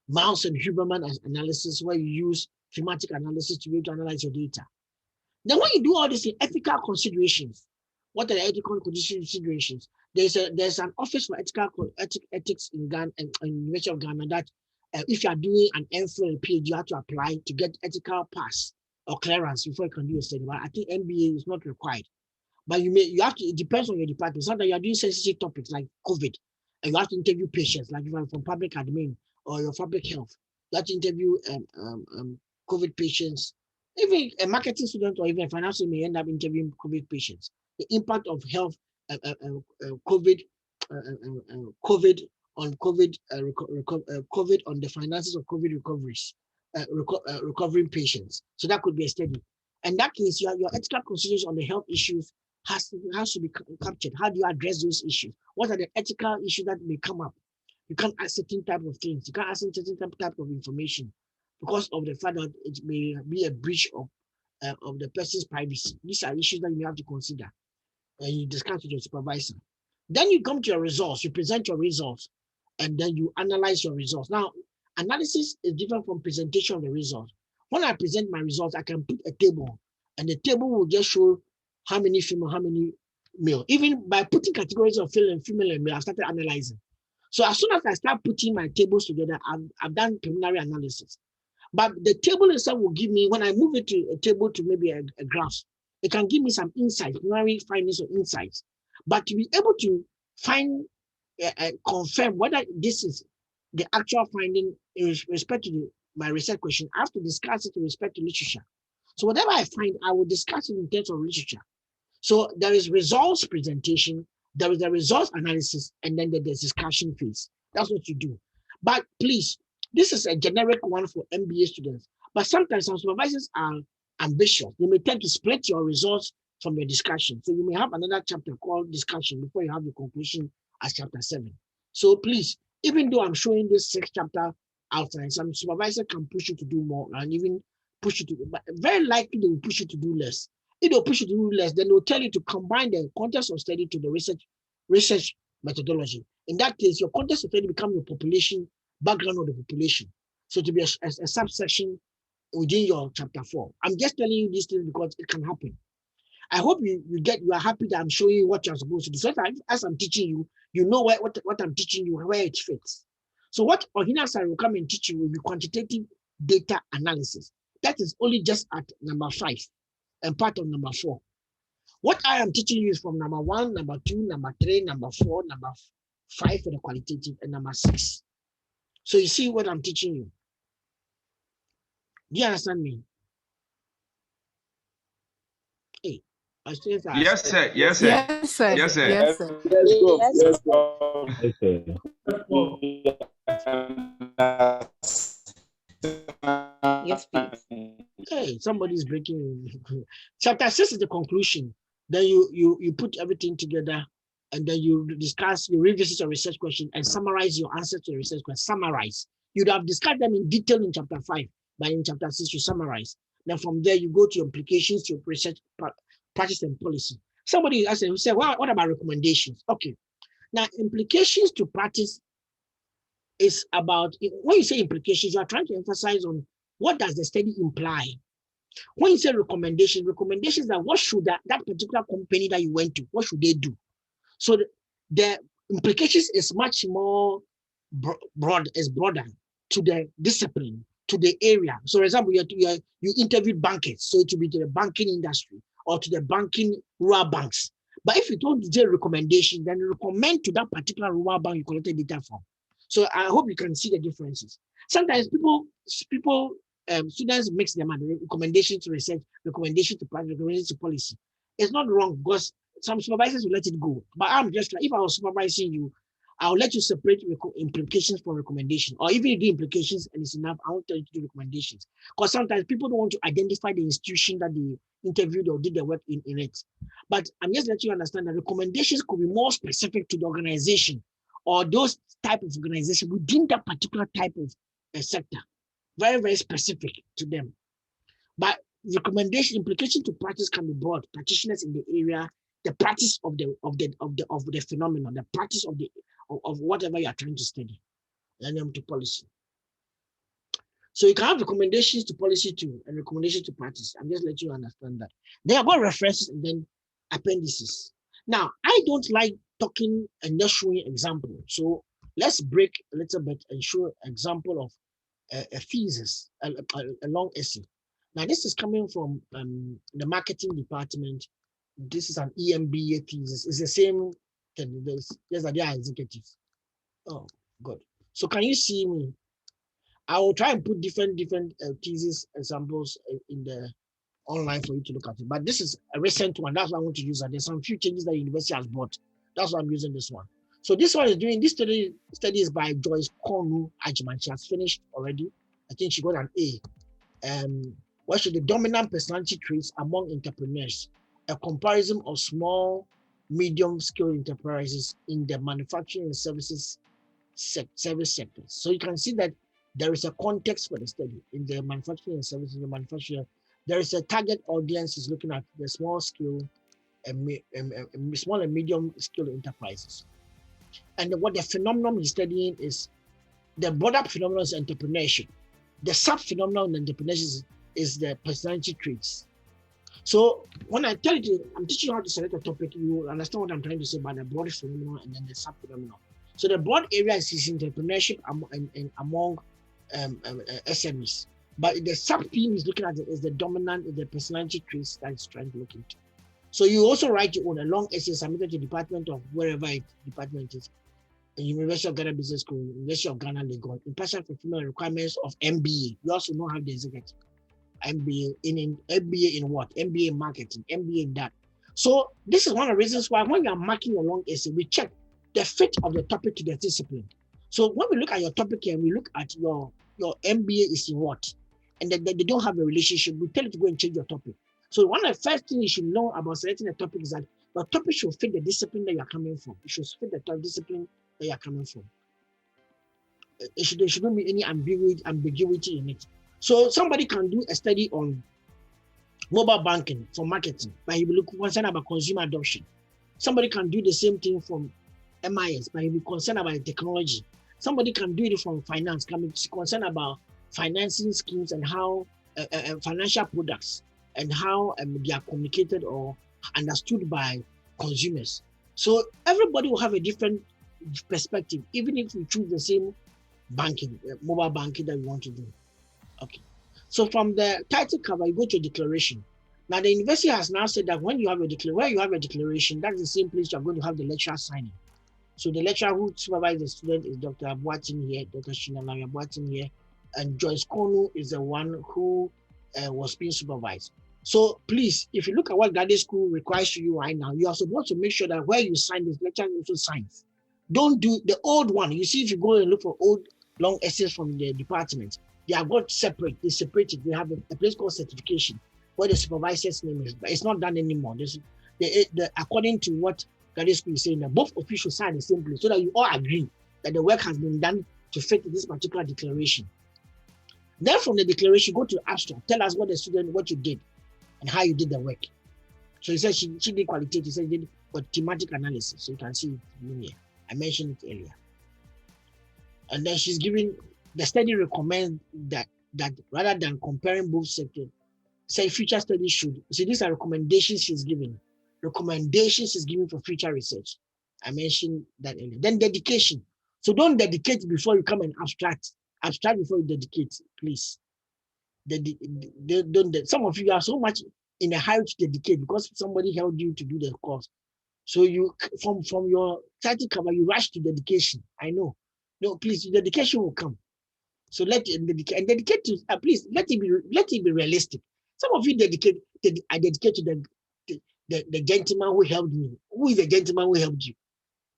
Mouse and Huberman analysis, where you use thematic analysis to be able to analyze your data. Then when you do all these ethical considerations, what are the ethical considerations? There's an office for ethics in Ghana, in University of Ghana, that if you are doing an MPhil and PhD, you have to apply to get ethical pass or clearance before you can do a study. But I think MBA is not required. But you have to, it depends on your department. Sometimes you are doing sensitive topics like COVID, and you have to interview patients, like if I'm from public admin or your public health. You have to interview COVID patients. Even a marketing student or even a financial may end up interviewing COVID patients. The impact of health, COVID on COVID on the finances of COVID recoveries, recovering patients. So that could be a study. And that case, your ethical considerations on the health issues has to be captured. How do you address those issues? What are the ethical issues that may come up? You can't ask certain type of things. You can't ask certain type of information because of the fact that it may be a breach of the person's privacy. These are issues that you have to consider, and you discuss with your supervisor. Then you come to your results. You present your results, and then you analyze your results. Now, analysis is different from presentation of the results. When I present my results, I can put a table, and the table will just show how many female, how many male. Even by putting categories of female and male, I started analyzing. So as soon as I start putting my tables together, I've done preliminary analysis. But the table itself will give me, when I move it to a table to maybe a graph, it can give me some insights, preliminary findings or insights. But to be able to find, confirm whether this is the actual finding in respect to my research question, I have to discuss it in respect to literature. So whatever I find, I will discuss it in terms of literature. So there is results presentation, there is the results analysis, and then there's discussion phase. That's what you do. But please, this is a generic one for MBA students. But sometimes some supervisors are ambitious. They may tend to split your results from your discussion. So you may have another chapter called discussion before you have the conclusion as chapter 7. So please, even though I'm showing this 6th chapter outline, some supervisor can push you to do more and even push you to, but very likely they will push you to do less. If they'll push you to do less, then they'll tell you to combine the context of study to the research methodology. In that case, your context of study become your population, background of the population. So to be a subsection within your chapter 4. I'm just telling you this thing because it can happen. I hope you are happy that I'm showing you what you're supposed to do. So that as I'm teaching you, you know what I'm teaching you, where it fits. So what Ohina will come and teach you will be quantitative data analysis. That is only just at number 5 and part of number 4. What I am teaching you is from number 1, number 2, number 3, number 4, number 5 for the qualitative, and number 6. So you see what I'm teaching you. Do you understand me? Hey, Yes, sir. Yes, sir. Yes, sir. Yes, sir. Yes, sir. Let's go. Yes, please. Hey, somebody's breaking. Chapter 6 is the conclusion. Then you put everything together, and then you discuss, you revisit your research question and summarize your answer to the research question. Summarize. You'd have discussed them in detail in chapter 5, but in chapter 6 you summarize. Then from there you go to your implications, to your research practice and policy. Somebody asked, who said, well, what about recommendations? Okay. Now implications to practice is about, when you say implications, you are trying to emphasize on what does the study imply. When you say recommendations are what should that particular company that you went to, what should they do? So the implications is much more broader to the discipline, to the area. So for example, you interviewed bankers, so it will be to the banking industry or to the banking rural banks. But if you don't do recommendation, then recommend to that particular rural bank you collected data from. So I hope you can see the differences. Sometimes students mix them up, recommendation to research, recommendation to practice, recommendation to policy. It's not wrong because some supervisors will let it go. But I'm just like, if I was supervising you, I'll let you separate implications from recommendation. Or even if you do implications and it's enough, I won't tell you to do recommendations. Because sometimes people don't want to identify the institution that they interviewed or did their work in it. But I'm just letting you understand that recommendations could be more specific to the organization or those type of organization within that particular type of sector. Very, very specific to them. But recommendation, implication to practice can be broad. Practitioners in the area, the practice of the phenomenon, the practice of whatever you are trying to study, and then to policy. So you can have recommendations to policy too, and recommendations to practice. I'm just letting you understand that. They are about references and then appendices. Now, I don't like talking and not showing example. So let's break a little bit and show an example of a thesis, a long essay. Now, this is coming from the marketing department. This is an MBA thesis. It's the same thing. There's a executives. Oh, good. So can you see me? I will try and put different thesis examples in the online for you to look at it. But this is a recent one. That's why I want to use it. There's some few changes that the university has brought. That's why I'm using this one. So this one is doing, this study is by Joyce Konu Ajman. She has finished already. I think she got an A. What should the dominant personality traits among entrepreneurs? A comparison of small, medium-scale enterprises in the manufacturing and service sectors. So you can see that there is a context for the study in the manufacturing and services. The manufacturer, there is a target audience is looking at the small scale and small and medium scale enterprises. And what the phenomenon he's studying is the broader phenomenon is entrepreneurship. The sub-phenomenon in entrepreneurship is the personality traits. So when I tell you, I'm teaching you how to select a topic, you will understand what I'm trying to say about the broad phenomenon and then the sub-phenomenon. So the broad area is entrepreneurship among SMEs. But the sub-theme is looking at is the dominant, the personality traits that it's trying to look into. So you also write your own a long essay submitted to the department of wherever department is. University of Ghana Business School, University of Ghana Lagos, in partial fulfillment requirements of MBA. You also know how the executive MBA in MBA in what? MBA in marketing, MBA in that. So this is one of the reasons why when you are marking your long essay, we check the fit of the topic to the discipline. So when we look at your topic here, we look at your MBA is in what, and then they don't have a relationship. We tell you to go and change your topic. So one of the first things you should know about selecting a topic is that your topic should fit the discipline that you are coming from. It should fit the discipline that you are coming from. There shouldn't be any ambiguity in it. So somebody can do a study on mobile banking for marketing, but he will look concerned about consumer adoption. Somebody can do the same thing from MIS, but he'll be concerned about the technology. Somebody can do it from finance, can be concerned about financing schemes and how financial products and how they are communicated or understood by consumers. So everybody will have a different perspective, even if we choose the same banking, mobile banking that we want to do. Okay. So from the title cover, you go to declaration. Now the university has now said that when you have a declaration, that's the same place you're going to have the lecturer signing. So the lecturer who supervises the student is Dr. Boateng here, Dr. Shinamaya Boateng here, and Joyce Konu is the one who was being supervised. So please, if you look at what graduate school requires you right now, you are supposed to make sure that where you sign this, lecturer also signs. Don't do the old one. You see, if you go and look for old long essays from the department, they are got separate. They separated. They have a place called certification where the supervisor's name is, but it's not done anymore. According to what graduate school is saying, that both officials sign the same place so that you all agree that the work has been done to fit this particular declaration. Then from the declaration, go to the abstract. Tell us what you did and how you did the work. So he said she did qualitative, he said she did thematic analysis. So you can see it here. I mentioned it earlier. And then she's giving, the study recommends that rather than comparing both sectors, say future studies should. See, these are recommendations she's giving. Recommendations she's giving for future research. I mentioned that earlier. Then dedication. So don't dedicate before you come and abstract. Abstract before you dedicate, please. Some of you are so much in a hurry to dedicate because somebody held you to do the course. So you, from your title cover, you rush to dedication. I know. No, please, dedication will come. So let it dedicate to, please let it be realistic. Some of you I dedicate to the gentleman who helped me. Who is the gentleman who helped you?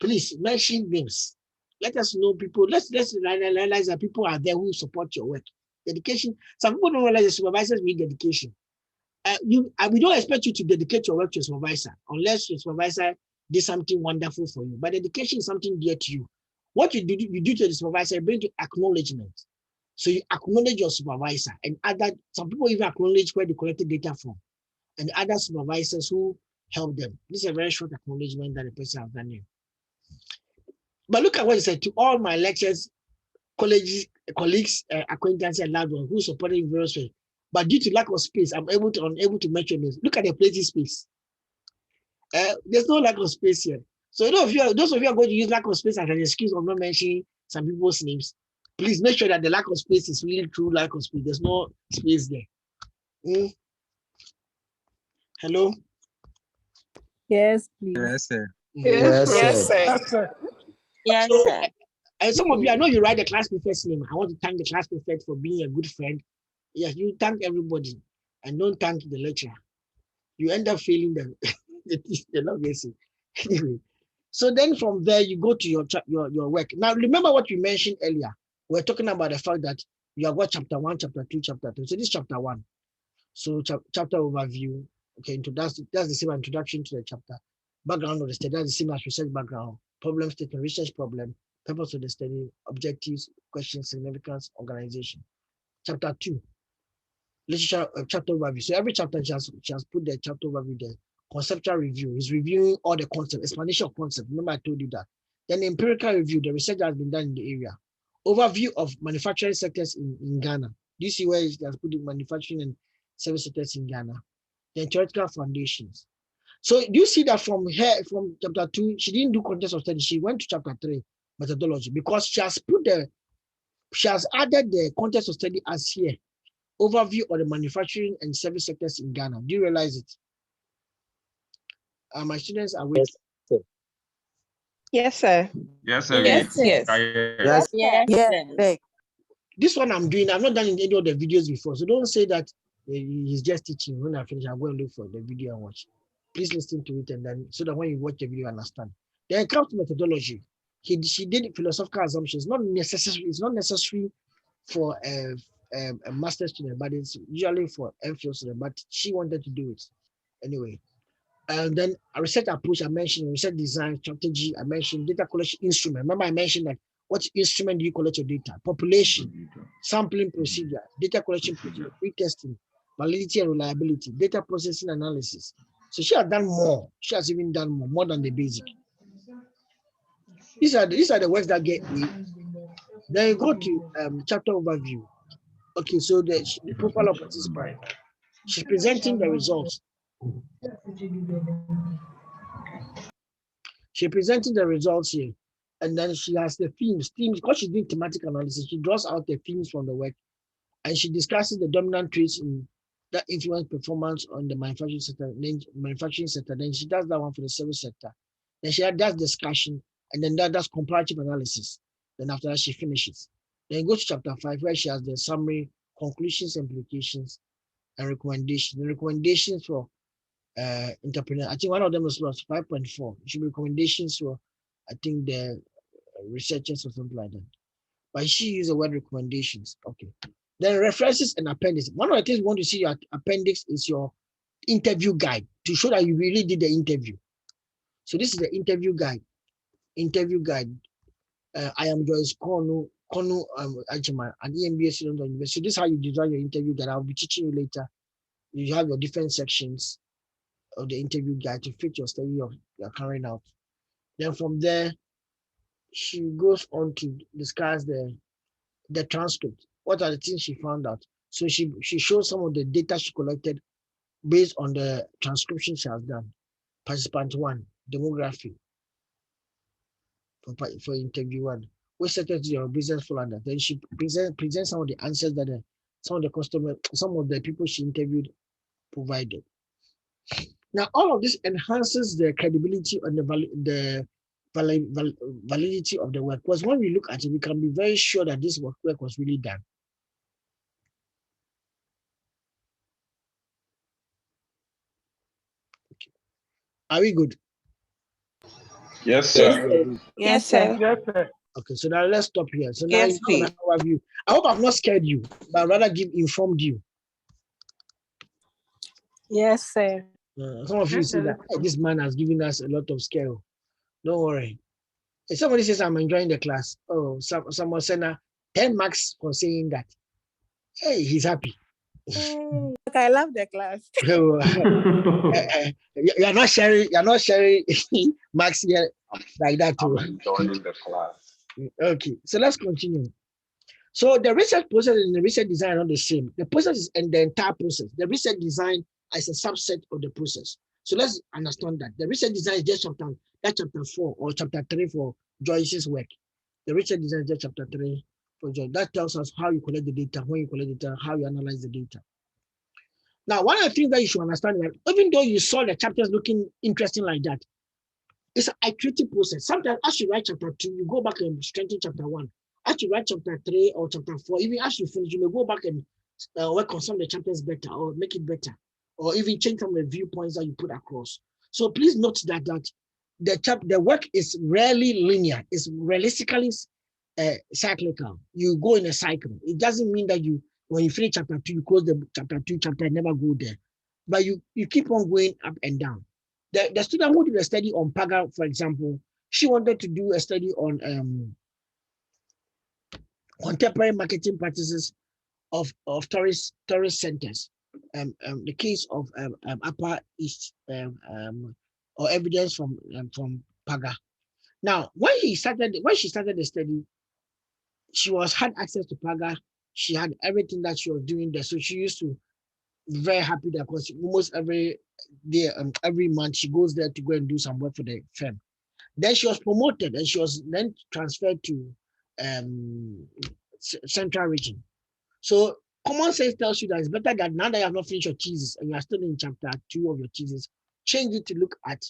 Please mention names. Let us know people. Let's realize that people are there who support your work. Dedication. Some people don't realize the supervisors need dedication. We don't expect you to dedicate your work to a supervisor unless your supervisor did something wonderful for you. But dedication is something dear to you. What you do to the supervisor, bring to acknowledgement. So you acknowledge your supervisor and some people even acknowledge where they collected data from and other supervisors who help them. This is a very short acknowledgement that the person has done here. But look at what he said: to all my lectures, colleagues, acquaintances, and loved ones who supported in various ways. But due to lack of space, I'm unable to mention this. Look at the places space. There's no lack of space here. So those of you are going to use lack of space as an excuse of not mentioning some people's names, please make sure that the lack of space is really true lack of space. There's no space there. Hello? Yes, please. Yes, sir. Yes, sir. Yes, So, sir. and some of you, I know you write the class prefect's name. I want to thank the class prefect for being a good friend. Yes, you thank everybody and don't thank the lecturer. You end up failing the legacy. Anyway, so then from there you go to your work. Now remember what we mentioned earlier. We're talking about the fact that you have got chapter 1, chapter 2, chapter 3. So this is chapter 1. So chapter overview. Okay, that's the same introduction to the chapter. Background of the study, that's the same as research background. Problem statement, research problem, purpose of the study, objectives, questions, significance, organization. Chapter 2, literature chapter overview. So every chapter she has put the chapter overview there. Conceptual review is reviewing all the concept, explanation of concept. Remember I told you that. Then the empirical review, the research that has been done in the area. Overview of manufacturing sectors in Ghana. Do you see where it has put the manufacturing and service sectors in Ghana? Then theoretical foundations. So do you see that from chapter 2, she didn't do context of study. She went to chapter 3, methodology, because she has added the context of study as here. Overview of the manufacturing and service sectors in Ghana. Do you realize it? My students are waiting. Yes, sir. Yes, sir. Yes. Yes, Yes. This one I'm doing, I've not done in any of the videos before. So don't say that he's just teaching. When I finish, I'll go and look for the video and watch. Please listen to it and then so that when you watch the video, you understand. Then it comes to methodology. She did philosophical assumptions. It's not necessary for a master's student, but it's usually for MPhil student. But she wanted to do it anyway. And then a research approach, I mentioned research design strategy. I mentioned data collection instrument. Remember, I mentioned that what instrument do you collect your data? Population, sampling procedure, data collection procedure, pre-testing, validity and reliability, data processing analysis. So she has done more. She has even done more than the basic. These are the works that get A. Then you go to chapter overview. Okay, so the profile of participant. She's presenting the results. She's presenting the results here. And then she has the themes. Because she's doing thematic analysis, she draws out the themes from the work. And she discusses the dominant traits in that influence performance on the manufacturing sector. Then she does that one for the service sector. Then she does discussion, and then that does comparative analysis. Then after that, she finishes. Then go to chapter 5, where she has the summary, conclusions, implications, and recommendations. The recommendations for entrepreneur. I think one of them was 5.4. It should be recommendations for, I think, the researchers or something like that. But she used the word recommendations. Okay. Then references and appendix. One of the things you want to see your appendix is your interview guide to show that you really did the interview. So this is the interview guide. I am Joyce Konu Ajima, an MBA student at university. So this is how you design your interview guide. I'll be teaching you later. You have your different sections of the interview guide to fit your study you're carrying out. Then from there, she goes on to discuss the transcript. What are the things she found out? So she shows some of the data she collected based on the transcription she has done. Participant 1, demography for interview 1. Which sector is your business fall under? Then she presents some of the answers that some of the people she interviewed provided. Now, all of this enhances the credibility and the validity of the work. Because when we look at it, we can be very sure that this work was really done. Okay. Are we good? Yes, sir. Yes, sir. Yes, sir. Okay, so now let's stop here. So now Yes, please. I hope I've not scared you, but rather informed you. Yes, sir. Some of you see that hey, this man has given us a lot of scare. Don't worry. If somebody says I'm enjoying the class, someone said 10 marks for saying that. Hey, he's happy. Hey, I love the class. You're not sharing marks here like that too. I'm enjoying the class. Okay, so let's continue. So the research process and the research design are not the same. The process is and the entire process. The research design is a subset of the process. So let's understand that. The research design is just chapter 4 or chapter 3 for Joyce's work. The research design is just chapter 3 for Joyce. That tells us how you collect the data, when you collect the data, how you analyze the data. Now, one of the things that you should understand is that even though you saw the chapters looking interesting like that, it's an iterative process. Sometimes as you write chapter 2, you go back and strengthen chapter 1. As you write chapter 3 or chapter 4, even as you finish, you may go back and work on some of the chapters better or make it better, or even change some of the viewpoints that you put across. So please note that the work is rarely linear. It's realistically cyclical. You go in a cycle. It doesn't mean that when you finish chapter 2, you close the chapter 2 chapter and never go there. But you keep on going up and down. The student who did a study on PAGA, for example, she wanted to do a study on contemporary marketing practices of tourist centers. The case of Upper East or evidence from PAGA. Now, when she started the study, she had access to PAGA. She had everything that she was doing there, so she used to be very happy that because almost every day, every month, she goes there to go and do some work for the firm. Then she was promoted, and she was then transferred to Central Region. So common sense tells you that it's better that now that you have not finished your thesis and you are still in chapter 2 of your thesis, change it to look at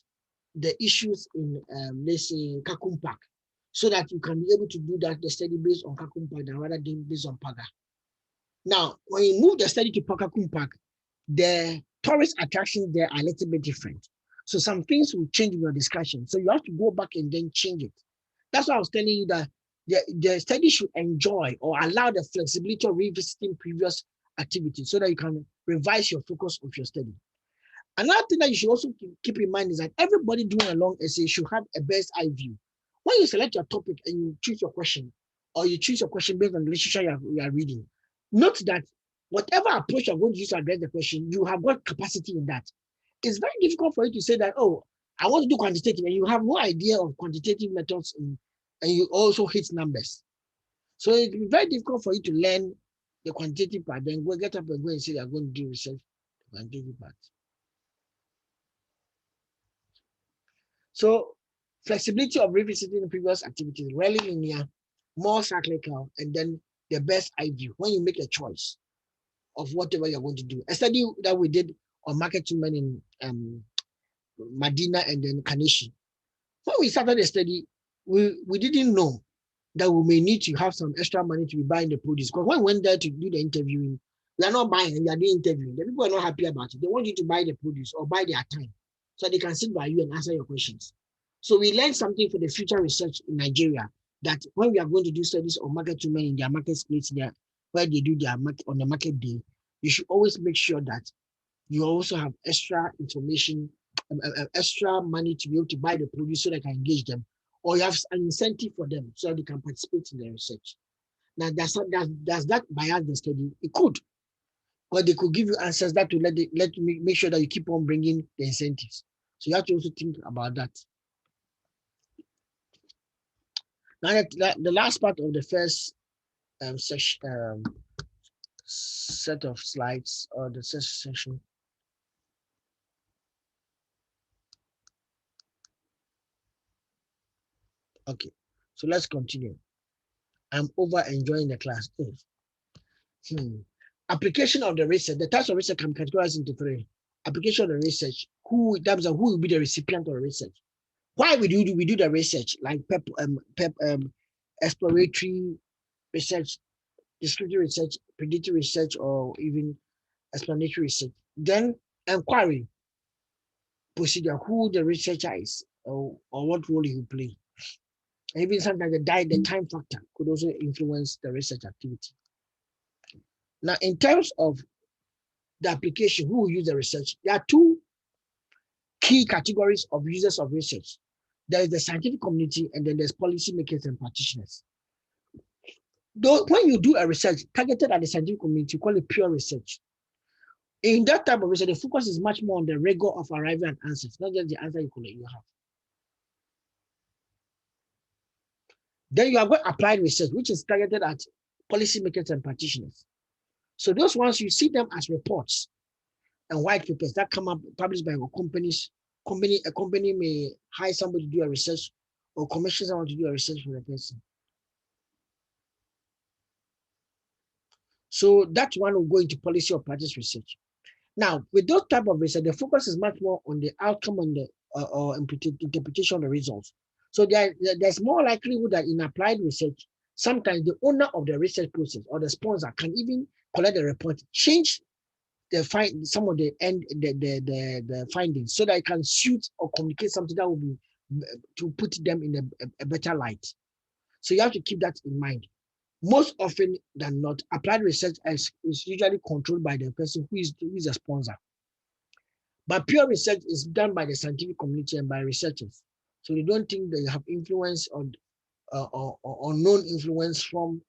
the issues in, let's say, Kakum Park, so that you can be able to do the study based on Kakum Park than rather than based on PAGA. Now, when you move the study to Kakum Park, the tourist attractions there are a little bit different. So some things will change in your discussion. So you have to go back and then change it. That's why I was telling you that the study should enjoy or allow the flexibility of revisiting previous activities so that you can revise your focus of your study. Another thing that you should also keep in mind is that everybody doing a long essay should have a bird's eye view. When you select your topic and you choose your question, or you choose your question based on the literature you are reading, note that whatever approach you're going to use to address the question, you have got capacity in that. It's very difficult for you to say that, oh, I want to do quantitative, and you have no idea of quantitative methods, and you also hit numbers. So it will be very difficult for you to learn the quantitative part, then go get up and go and say you're going to do research, the quantitative part. So flexibility of revisiting previous activities, rarely linear, more cyclical, and then the best idea when you make a choice of whatever you're going to do. A study that we did on market women in Medina and then Kaneshi. When we started the study, we didn't know that we may need to have some extra money to be buying the produce. Because when we went there to do the interviewing, we are not buying, we are doing interviewing. The people are not happy about it. They want you to buy the produce or buy their time so they can sit by you and answer your questions. So we learned something for the future research in Nigeria, that when we are going to do studies on market women in their marketplace there, where they do their market on the market day, you should always make sure that you also have extra information, extra money to be able to buy the produce so they can engage them, or you have an incentive for them so they can participate in the research. Now, does that bias the study? It could, or they could give you answers that will let you make sure that you keep on bringing the incentives. So you have to also think about that. Now, the last part of the first set of slides or the session. Okay, so let's continue. I'm over enjoying the class. Application of the research. The types of research can be categorized into three. Application of the research. Who will be the recipient of the research? Why we do the research, like exploratory research, descriptive research, predictive research, or even explanatory research. Then inquiry procedure, who the researcher is, or what role he will play. And even sometimes the time factor could also influence the research activity. Now, in terms of the application, who will use the research, there are two key categories of users of research. There is the scientific community, and then there's policymakers and practitioners. Though when you do a research targeted at the scientific community, you call it pure research. In that type of research, the focus is much more on the rigor of arriving at answers, not just the answer you have. Then you have got applied research, which is targeted at policymakers and practitioners. So those ones, you see them as reports and white papers that come up published by companies. A company may hire somebody to do a research or commission someone to do a research for a person. So that one will go into policy or practice research. Now, with those type of research, the focus is much more on the outcome and the or interpretation of the results. So there's more likelihood that in applied research, sometimes the owner of the research process or the sponsor can even collect the report, change some of the findings so that it can suit or communicate something that will be to put them in a better light. So you have to keep that in mind. Most often than not, applied research is usually controlled by the person who is a sponsor. But pure research is done by the scientific community and by researchers. So they don't think they have influence or unknown influence from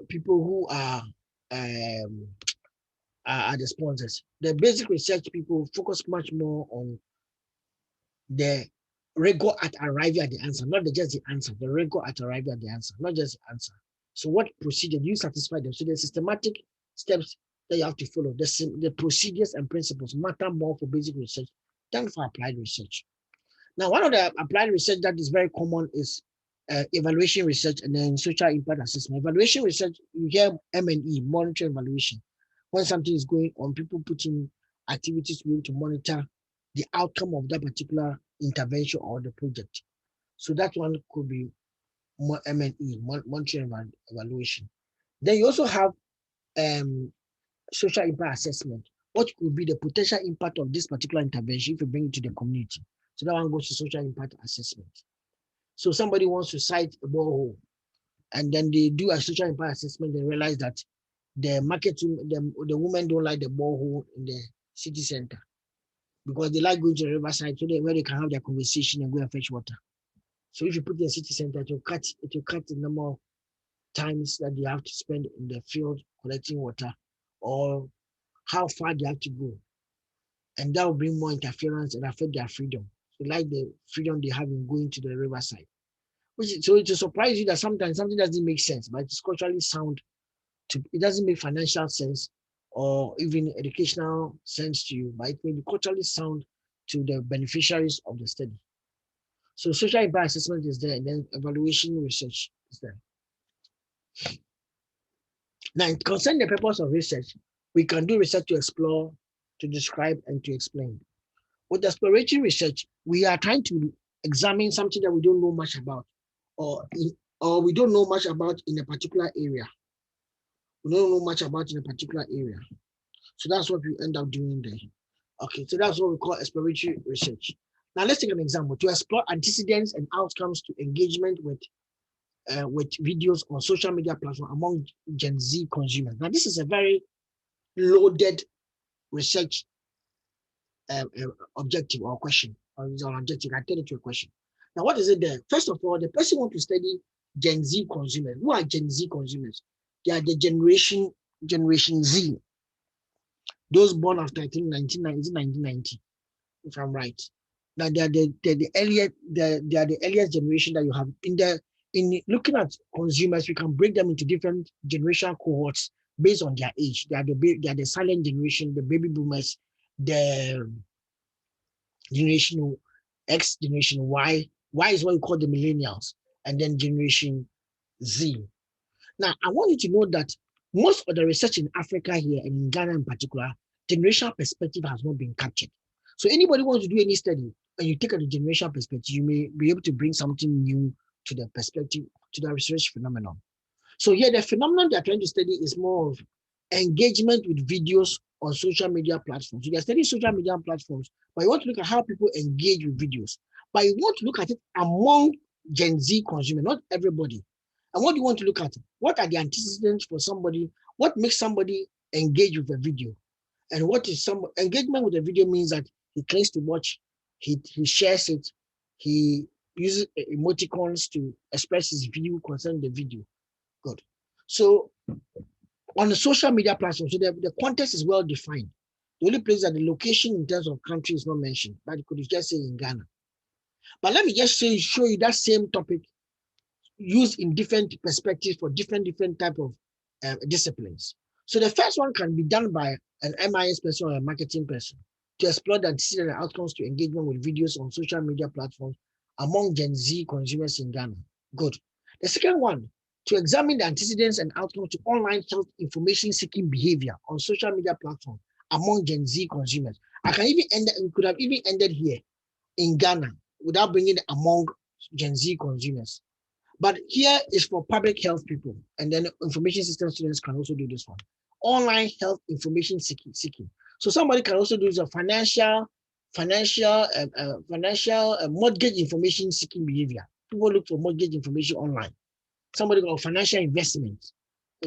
people who are the sponsors. The basic research people focus much more on the rigor at arriving at the answer, not just the answer, the rigor at arriving at the answer, not just the answer. So what procedure do you satisfy them? So the systematic steps that you have to follow, the procedures and principles matter more for basic research than for applied research. Now, one of the applied research that is very common is evaluation research and then social impact assessment. Evaluation research, you hear M&E, monitoring evaluation. When something is going on, people put in activities to be able to monitor the outcome of that particular intervention or the project. So that one could be more M&E, monitoring evaluation. Then you also have social impact assessment. What could be the potential impact of this particular intervention if you bring it to the community? So that one goes to social impact assessment. So somebody wants to site a borehole, and then they do a social impact assessment and realize that the women don't like the borehole in the city center because they like going to the riverside where they can have their conversation and go and fetch water. So if you put the city center, it will cut the number of times that they have to spend in the field collecting water, or how far they have to go. and that will bring more interference and affect their freedom. So like the freedom they have in going to the riverside. So it will surprise you that sometimes something doesn't make sense, but it's culturally sound. It doesn't make financial sense or even educational sense to you, but it may be culturally sound to the beneficiaries of the study. So social impact assessment is there, and then evaluation research is there. Now, concerning the purpose of research, we can do research to explore, to describe, and to explain. With exploratory research, we are trying to examine something that we don't know much about, or we don't know much about in a particular area. We don't know much about in a particular area. So that's what we end up doing there. Okay, so that's what we call exploratory research. Now let's take an example. To explore antecedents and outcomes to engagement with videos on social media platforms among Gen Z consumers. Now this is a very loaded research objective or question, or objective. I tell it to a question. Now what is it there? First of all, the person wants to study Gen Z consumers. Who are Gen Z consumers? They are the generation Z. Those born after I think 1990, if I'm right. Now they are the earliest generation that you have. In looking at consumers, we can break them into different generational cohorts based on their age. They are the silent generation, the baby boomers, the generation X, generation Y. Y is what we call the millennials, and then generation Z. Now, I want you to know that most of the research in Africa here, and in Ghana in particular, generational perspective has not been captured. So anybody wants to do any study, and you take a generational perspective, you may be able to bring something new to the perspective, to the research phenomenon. So here, the phenomenon they're trying to study is more of engagement with videos on social media platforms. So they're studying social media platforms, but you want to look at how people engage with videos. But you want to look at it among Gen Z consumers, not everybody. And what do you want to look at? What are the antecedents for somebody? What makes somebody engage with a video? And what is some engagement with a video means that he claims to watch, he shares it, he uses emoticons to express his view concerning the video. Good. So on the social media platform, so the context is well defined. The only place that the location in terms of country is not mentioned, but it could just say in Ghana. But let me just show you that same topic used in different perspectives for different type of disciplines. So the first one can be done by an MIS person or a marketing person to explore the antecedent and outcomes to engagement with videos on social media platforms among Gen Z consumers in Ghana. Good. The second one, to examine the antecedents and outcomes to online health information seeking behavior on social media platforms among Gen Z consumers. I can even end, we could have even ended here in Ghana without bringing it among Gen Z consumers. But here is for public health people, and then information system students can also do this one. Online health information seeking. So somebody can also do a financial mortgage information seeking behavior. People look for mortgage information online. Somebody got financial investment.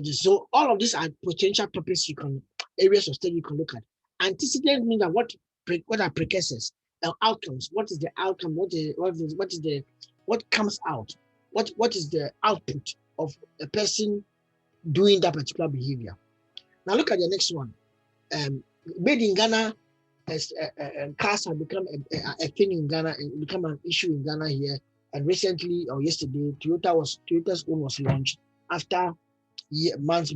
So all of these are potential topics areas of study you can look at. Antecedent means that what are precursors? Outcomes. What is the outcome? What comes out? What is the output of a person doing that particular behavior? Now look at the next one. Made in Ghana, as cars have become a thing in Ghana and become an issue in Ghana here. And recently or yesterday, Toyota's own was launched after months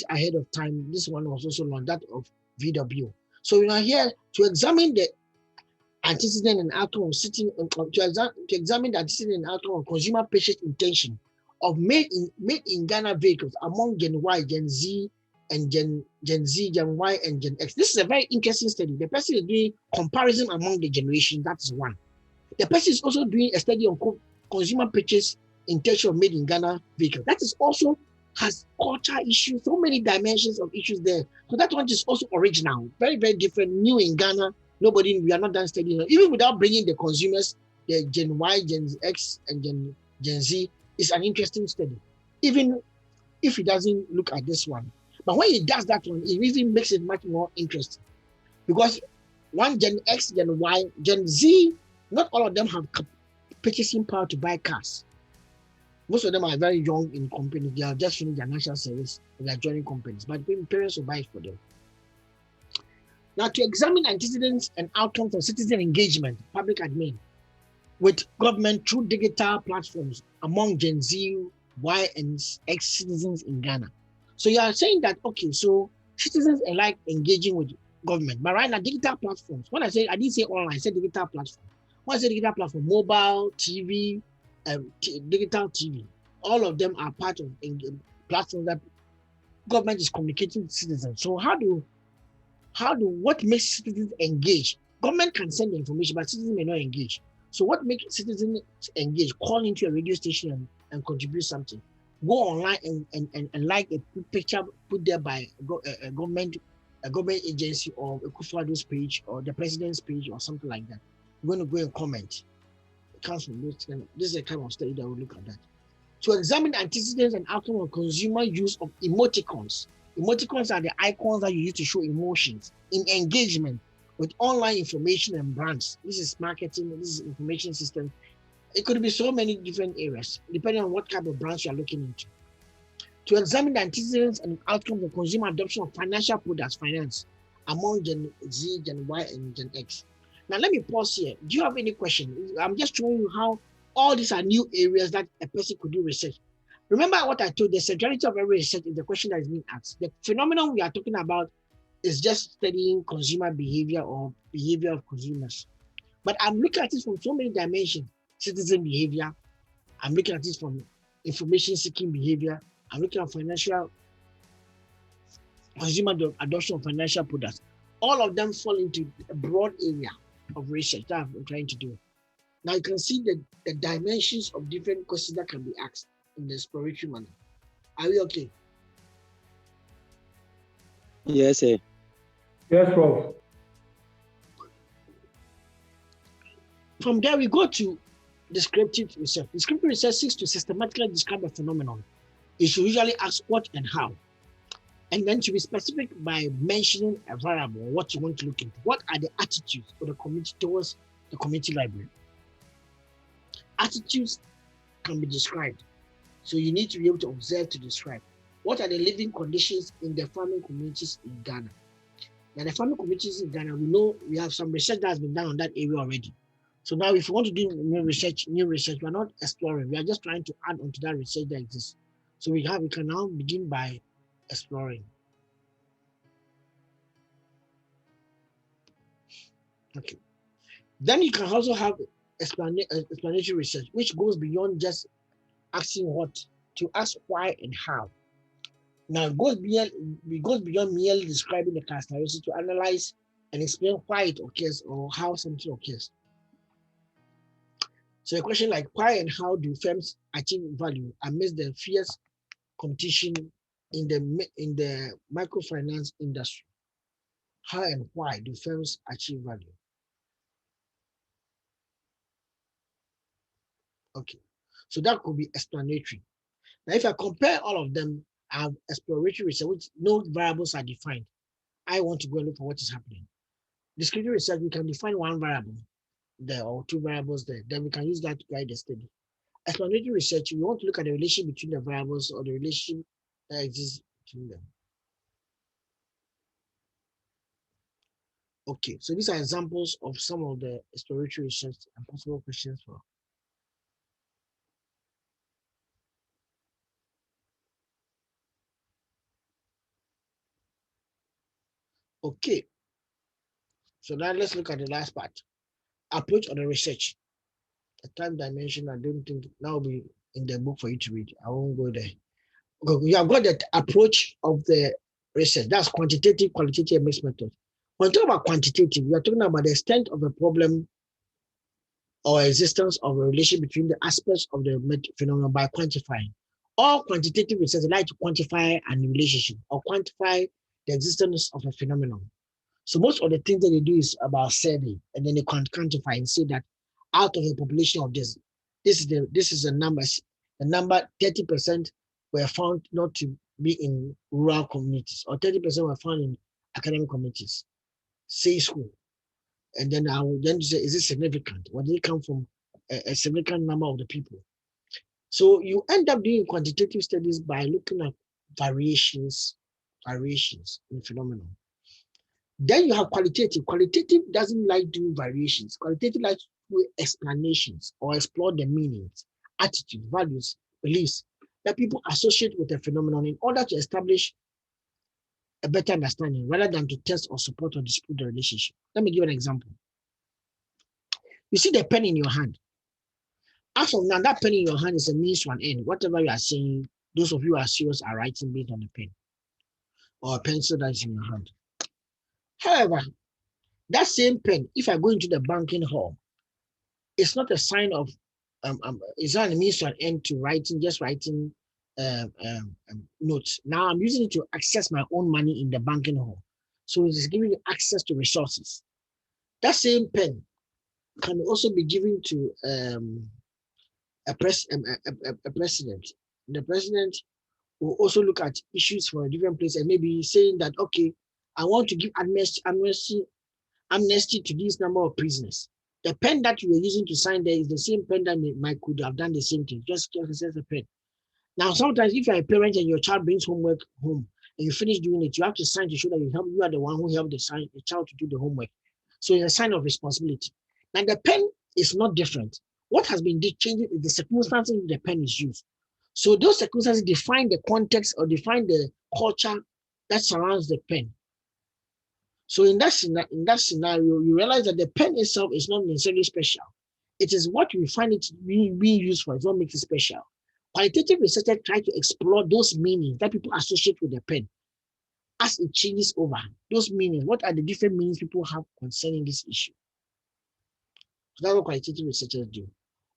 ahead of time. This one was also launched, that of VW. So we are here to examine the antecedent and outcome of to examine the antecedent and outcome of consumer purchase intention of made in Ghana vehicles among Gen Y, Gen Z, and Gen Z, Gen Y, and Gen X. This is a very interesting study. The person is doing comparison among the generation. That's one. The person is also doing a study on consumer purchase intention of made in Ghana vehicles. That is also has culture issues, so many dimensions of issues there. So that one is also original, very, very different, new in Ghana. We are not done studying. Even without bringing the consumers, the Gen Y, Gen X, and Gen Z, is an interesting study. Even if he doesn't look at this one. But when he does that one, it really makes it much more interesting. Because one Gen X, Gen Y, Gen Z, not all of them have purchasing power to buy cars. Most of them are very young in companies. They are just finished their national service and they are joining companies. But parents will buy it for them. Now, to examine antecedents and outcomes of citizen engagement, public admin, with government through digital platforms among Gen Z, Y, and X citizens in Ghana. So you are saying that, okay, so citizens are like engaging with government, but right now, digital platforms, when I didn't say online, I said digital platform. When I say digital platform, mobile, TV, digital TV, all of them are part of platforms that government is communicating with citizens. So what makes citizens engage? Government can send the information, but citizens may not engage. So what makes citizens engage? Call into a radio station and contribute something. Go online and like a picture put there by a government agency or a Kufuor's page or the president's page or something like that. You're going to go and comment. It comes from this is a kind of study that will look at that. To examine antecedents and outcome of consumer use of emoticons. Emoticons are the icons that you use to show emotions in engagement with online information and brands. This is marketing, this is information system. It could be so many different areas, depending on what type of brands you are looking into. To examine the antecedents and outcomes of consumer adoption of financial products, finance, among Gen Z, Gen Y, and Gen X. Now, let me pause here. Do you have any question? I'm just showing you how all these are new areas that a person could do research. Remember what I told you, the centrality of every research is the question that is being asked. The phenomenon we are talking about is just studying consumer behavior or behavior of consumers. But I'm looking at this from so many dimensions. Citizen behavior. I'm looking at this from information seeking behavior. I'm looking at financial consumer adoption of financial products. All of them fall into a broad area of research that I'm trying to do. Now you can see the dimensions of different questions that can be asked in the exploratory manner. Are we okay? Yes, sir. Yes, Prof. From there, we go to descriptive research. Descriptive research seeks to systematically describe a phenomenon. It should usually ask what and how. And then to be specific by mentioning a variable, what you want to look into. What are the attitudes of the community towards the community library? Attitudes can be described. So you need to be able to observe to describe. What are the living conditions in the farming communities in Ghana? Now, the farming communities in Ghana, we know we have some research that has been done on that area already. So now if you want to do new research, we are not exploring. We are just trying to add on to that research that exists. So we can now begin by exploring. Okay. Then you can also have explanatory research, which goes beyond just asking what, to ask why and how. Now it goes beyond merely describing the characteristics to analyze and explain why it occurs or how something occurs. So a question like why and how do firms achieve value amidst the fierce competition in the microfinance industry? How and why do firms achieve value? Okay, so that could be explanatory. Now, if I compare all of them, I have exploratory research, which no variables are defined. I want to go and look for what is happening. Descriptive research, we can define one variable there or two variables there. Then we can use that to guide the study. Explanatory research, we want to look at the relation between the variables or the relation that exists between them. Okay, so these are examples of some of the exploratory research and possible questions for. Okay, so now let's look at the last part. Approach on the research. The time dimension, I don't think that will be in the book for you to read. I won't go there. Okay, we have got the approach of the research. That's quantitative, qualitative, and mixed method. When we talk about quantitative, we are talking about the extent of the problem or existence of a relation between the aspects of the phenomenon by quantifying. All quantitative research like to quantify a relationship or quantify the existence of a phenomenon. So most of the things that they do is about survey, and then they quantify and say that out of a population of this is the numbers. The number 30% were found not to be in rural communities, or 30% were found in academic communities, say school. And then I will then say, is it significant? Or did it come from a significant number of the people? So you end up doing quantitative studies by looking at variations in phenomenon. Then you have qualitative. Qualitative doesn't like doing variations. Qualitative likes to do explanations or explore the meanings, attitudes, values, beliefs that people associate with a phenomenon in order to establish a better understanding rather than to test or support or dispute the relationship. Let me give an example. You see the pen in your hand. As of now, that pen in your hand is a means to an end. Whatever you are saying, those of you who are serious are writing based on the pen or a pencil that is in your hand. However, that same pen, if I go into the banking hall, it's not a sign of, it's not a means to an end to writing, just writing notes. Now I'm using it to access my own money in the banking hall. So it's giving me access to resources. That same pen can also be given to a president. The president will also look at issues from a different place and maybe saying that, okay, I want to give amnesty to this number of prisoners. The pen that you are using to sign there is the same pen that might could have done the same thing, just as a pen. Now, sometimes if you're a parent and your child brings homework home and you finish doing it, you have to sign to show that you are the one who helped the child to do the homework. So it's a sign of responsibility. Now, the pen is not different. What has been changing is the circumstances in which the pen is used. So those circumstances define the context or define the culture that surrounds the pen. So in that scenario, you realize that the pen itself is not necessarily special. It is what we find it being used for. It's what makes it special. Qualitative researchers try to explore those meanings that people associate with the pen as it changes over. Those meanings, what are the different meanings people have concerning this issue? So that's what qualitative researchers do.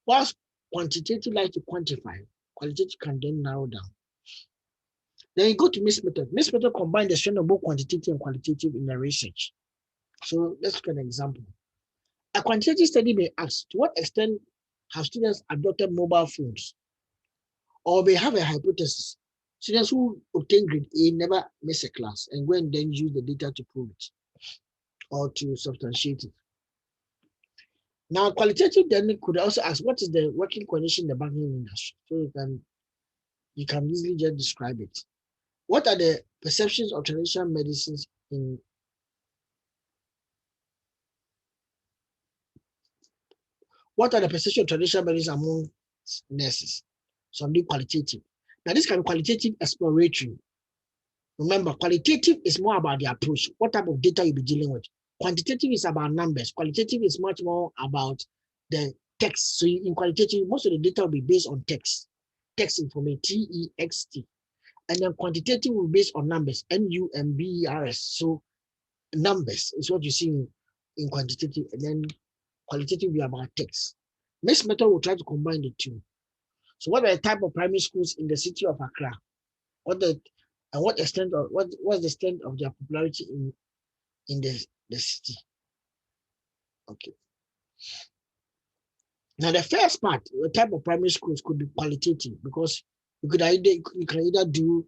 Whilst quantitative like to quantify, qualitative can then narrow down. Then you go to mixed method. Mixed method combines the strength of both quantitative and qualitative in the research. So let's look at an example. A quantitative study may ask, to what extent have students adopted mobile phones? Or may have a hypothesis. Students who obtain grade A never miss a class and go and then use the data to prove it or to substantiate it. Now, qualitative then could also ask, what is the working condition in the banking industry? So you can easily just describe it. What are the perceptions of traditional medicines in what are the perceptions of traditional medicine among nurses? So I'm doing qualitative. Now this can be qualitative exploratory. Remember, qualitative is more about the approach. What type of data you'll be dealing with? Quantitative is about numbers. Qualitative is much more about the text. So in qualitative, most of the data will be based on text. Text information, T-E-X-T. And then quantitative will be based on numbers, N-U-M-B-E-R-S. So numbers is what you see in quantitative, and then qualitative will be about text. Mixed method will try to combine the two. So what are the type of primary schools in the city of Accra? What's the extent of their popularity in the city? Okay. Now the first part, the type of primary schools could be qualitative because you can either do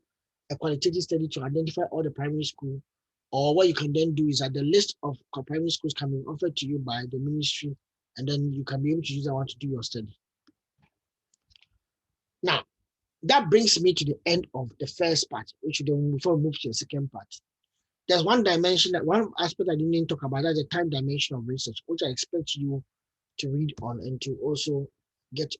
a qualitative study to identify all the primary schools, or what you can then do is that the list of primary schools can be offered to you by the ministry, and then you can be able to use that one to do your study. Now, that brings me to the end of the first part, which then before we move to the second part. There's one aspect I didn't talk about, that's the time dimension of research, which I expect you to read on and to also get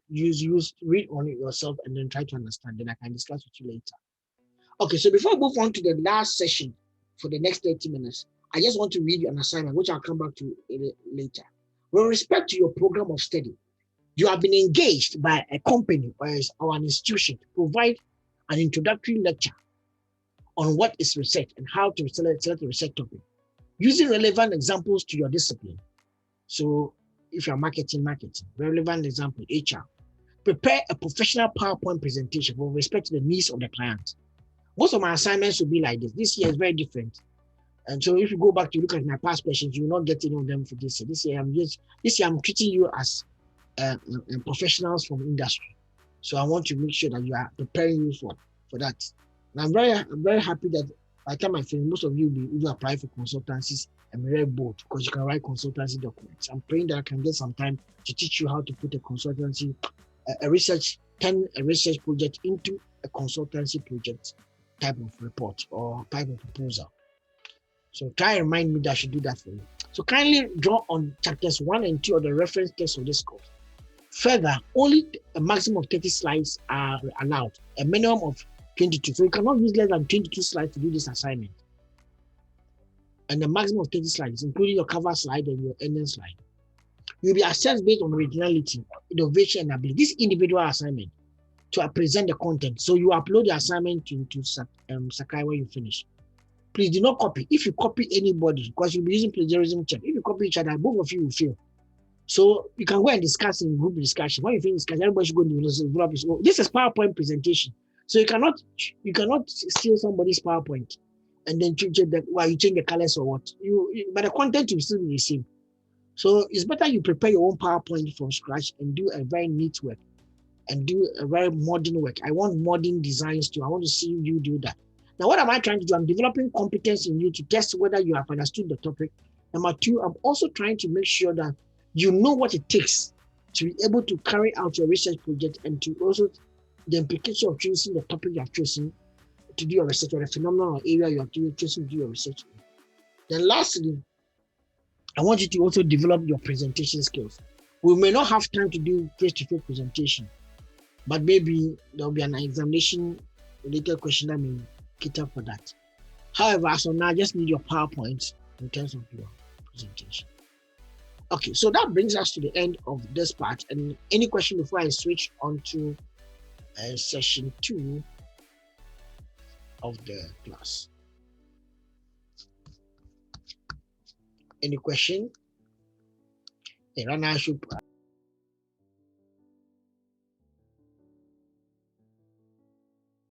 read on it yourself and then try to understand. Then I can discuss with you later. Okay, so before I move on to the last session for the next 30 minutes, I just want to read you an assignment, which I'll come back to later. With respect to your program of study, you have been engaged by a company or an institution to provide an introductory lecture on what is research and how to select a research topic, using relevant examples to your discipline. So if you're marketing, relevant example, HR. Prepare a professional PowerPoint presentation with respect to the needs of the client. Most of my assignments will be like this. This year is very different. And so if you go back to look at my past questions, you will not get any of them for this year. This year I'm treating you as professionals from industry. So I want to make sure that you are preparing you for that. And I'm very happy that by the time I finish, most of you will be applying for consultancies. I'm very bold because you can write consultancy documents. I'm praying that I can get some time to teach you how to put a consultancy, a research project into a consultancy project type of report or type of proposal. So try and remind me that I should do that for you. So kindly draw on chapters 1 and 2 of the reference text of this course. Further, only a maximum of 30 slides are allowed, a minimum of 22. So you cannot use less than 22 slides to do this assignment. And the maximum of 30 slides, including your cover slide and your ending slide. You'll be assessed based on originality, innovation, and ability. This individual assignment to present the content. So you upload the assignment into Sakai when you finish. Please do not copy. If you copy anybody, because you'll be using plagiarism check, if you copy each other, both of you will fail. So you can go and discuss in group discussion. When you finish discussion, everybody should go and develop his own. This is PowerPoint presentation. So you cannot steal somebody's PowerPoint and then change the colors or what. But the content will still be the same. So it's better you prepare your own PowerPoint from scratch and do a very neat work and do a very modern work. I want modern designs too. I want to see you do that. Now, what am I trying to do? I'm developing competence in you to test whether you have understood the topic. Number 2, I'm also trying to make sure that you know what it takes to be able to carry out your research project and to also the implication of choosing the topic you have chosen to do your research or the phenomenon or area you have chosen to do your research in. Then lastly, I want you to also develop your presentation skills. We may not have time to do face-to-face presentation, but maybe there'll be an examination related question that may cater for that. However, as of now, I just need your PowerPoint in terms of your presentation. Okay, so that brings us to the end of this part. And any question before I switch on to session 2 of the class? Any question? Rana,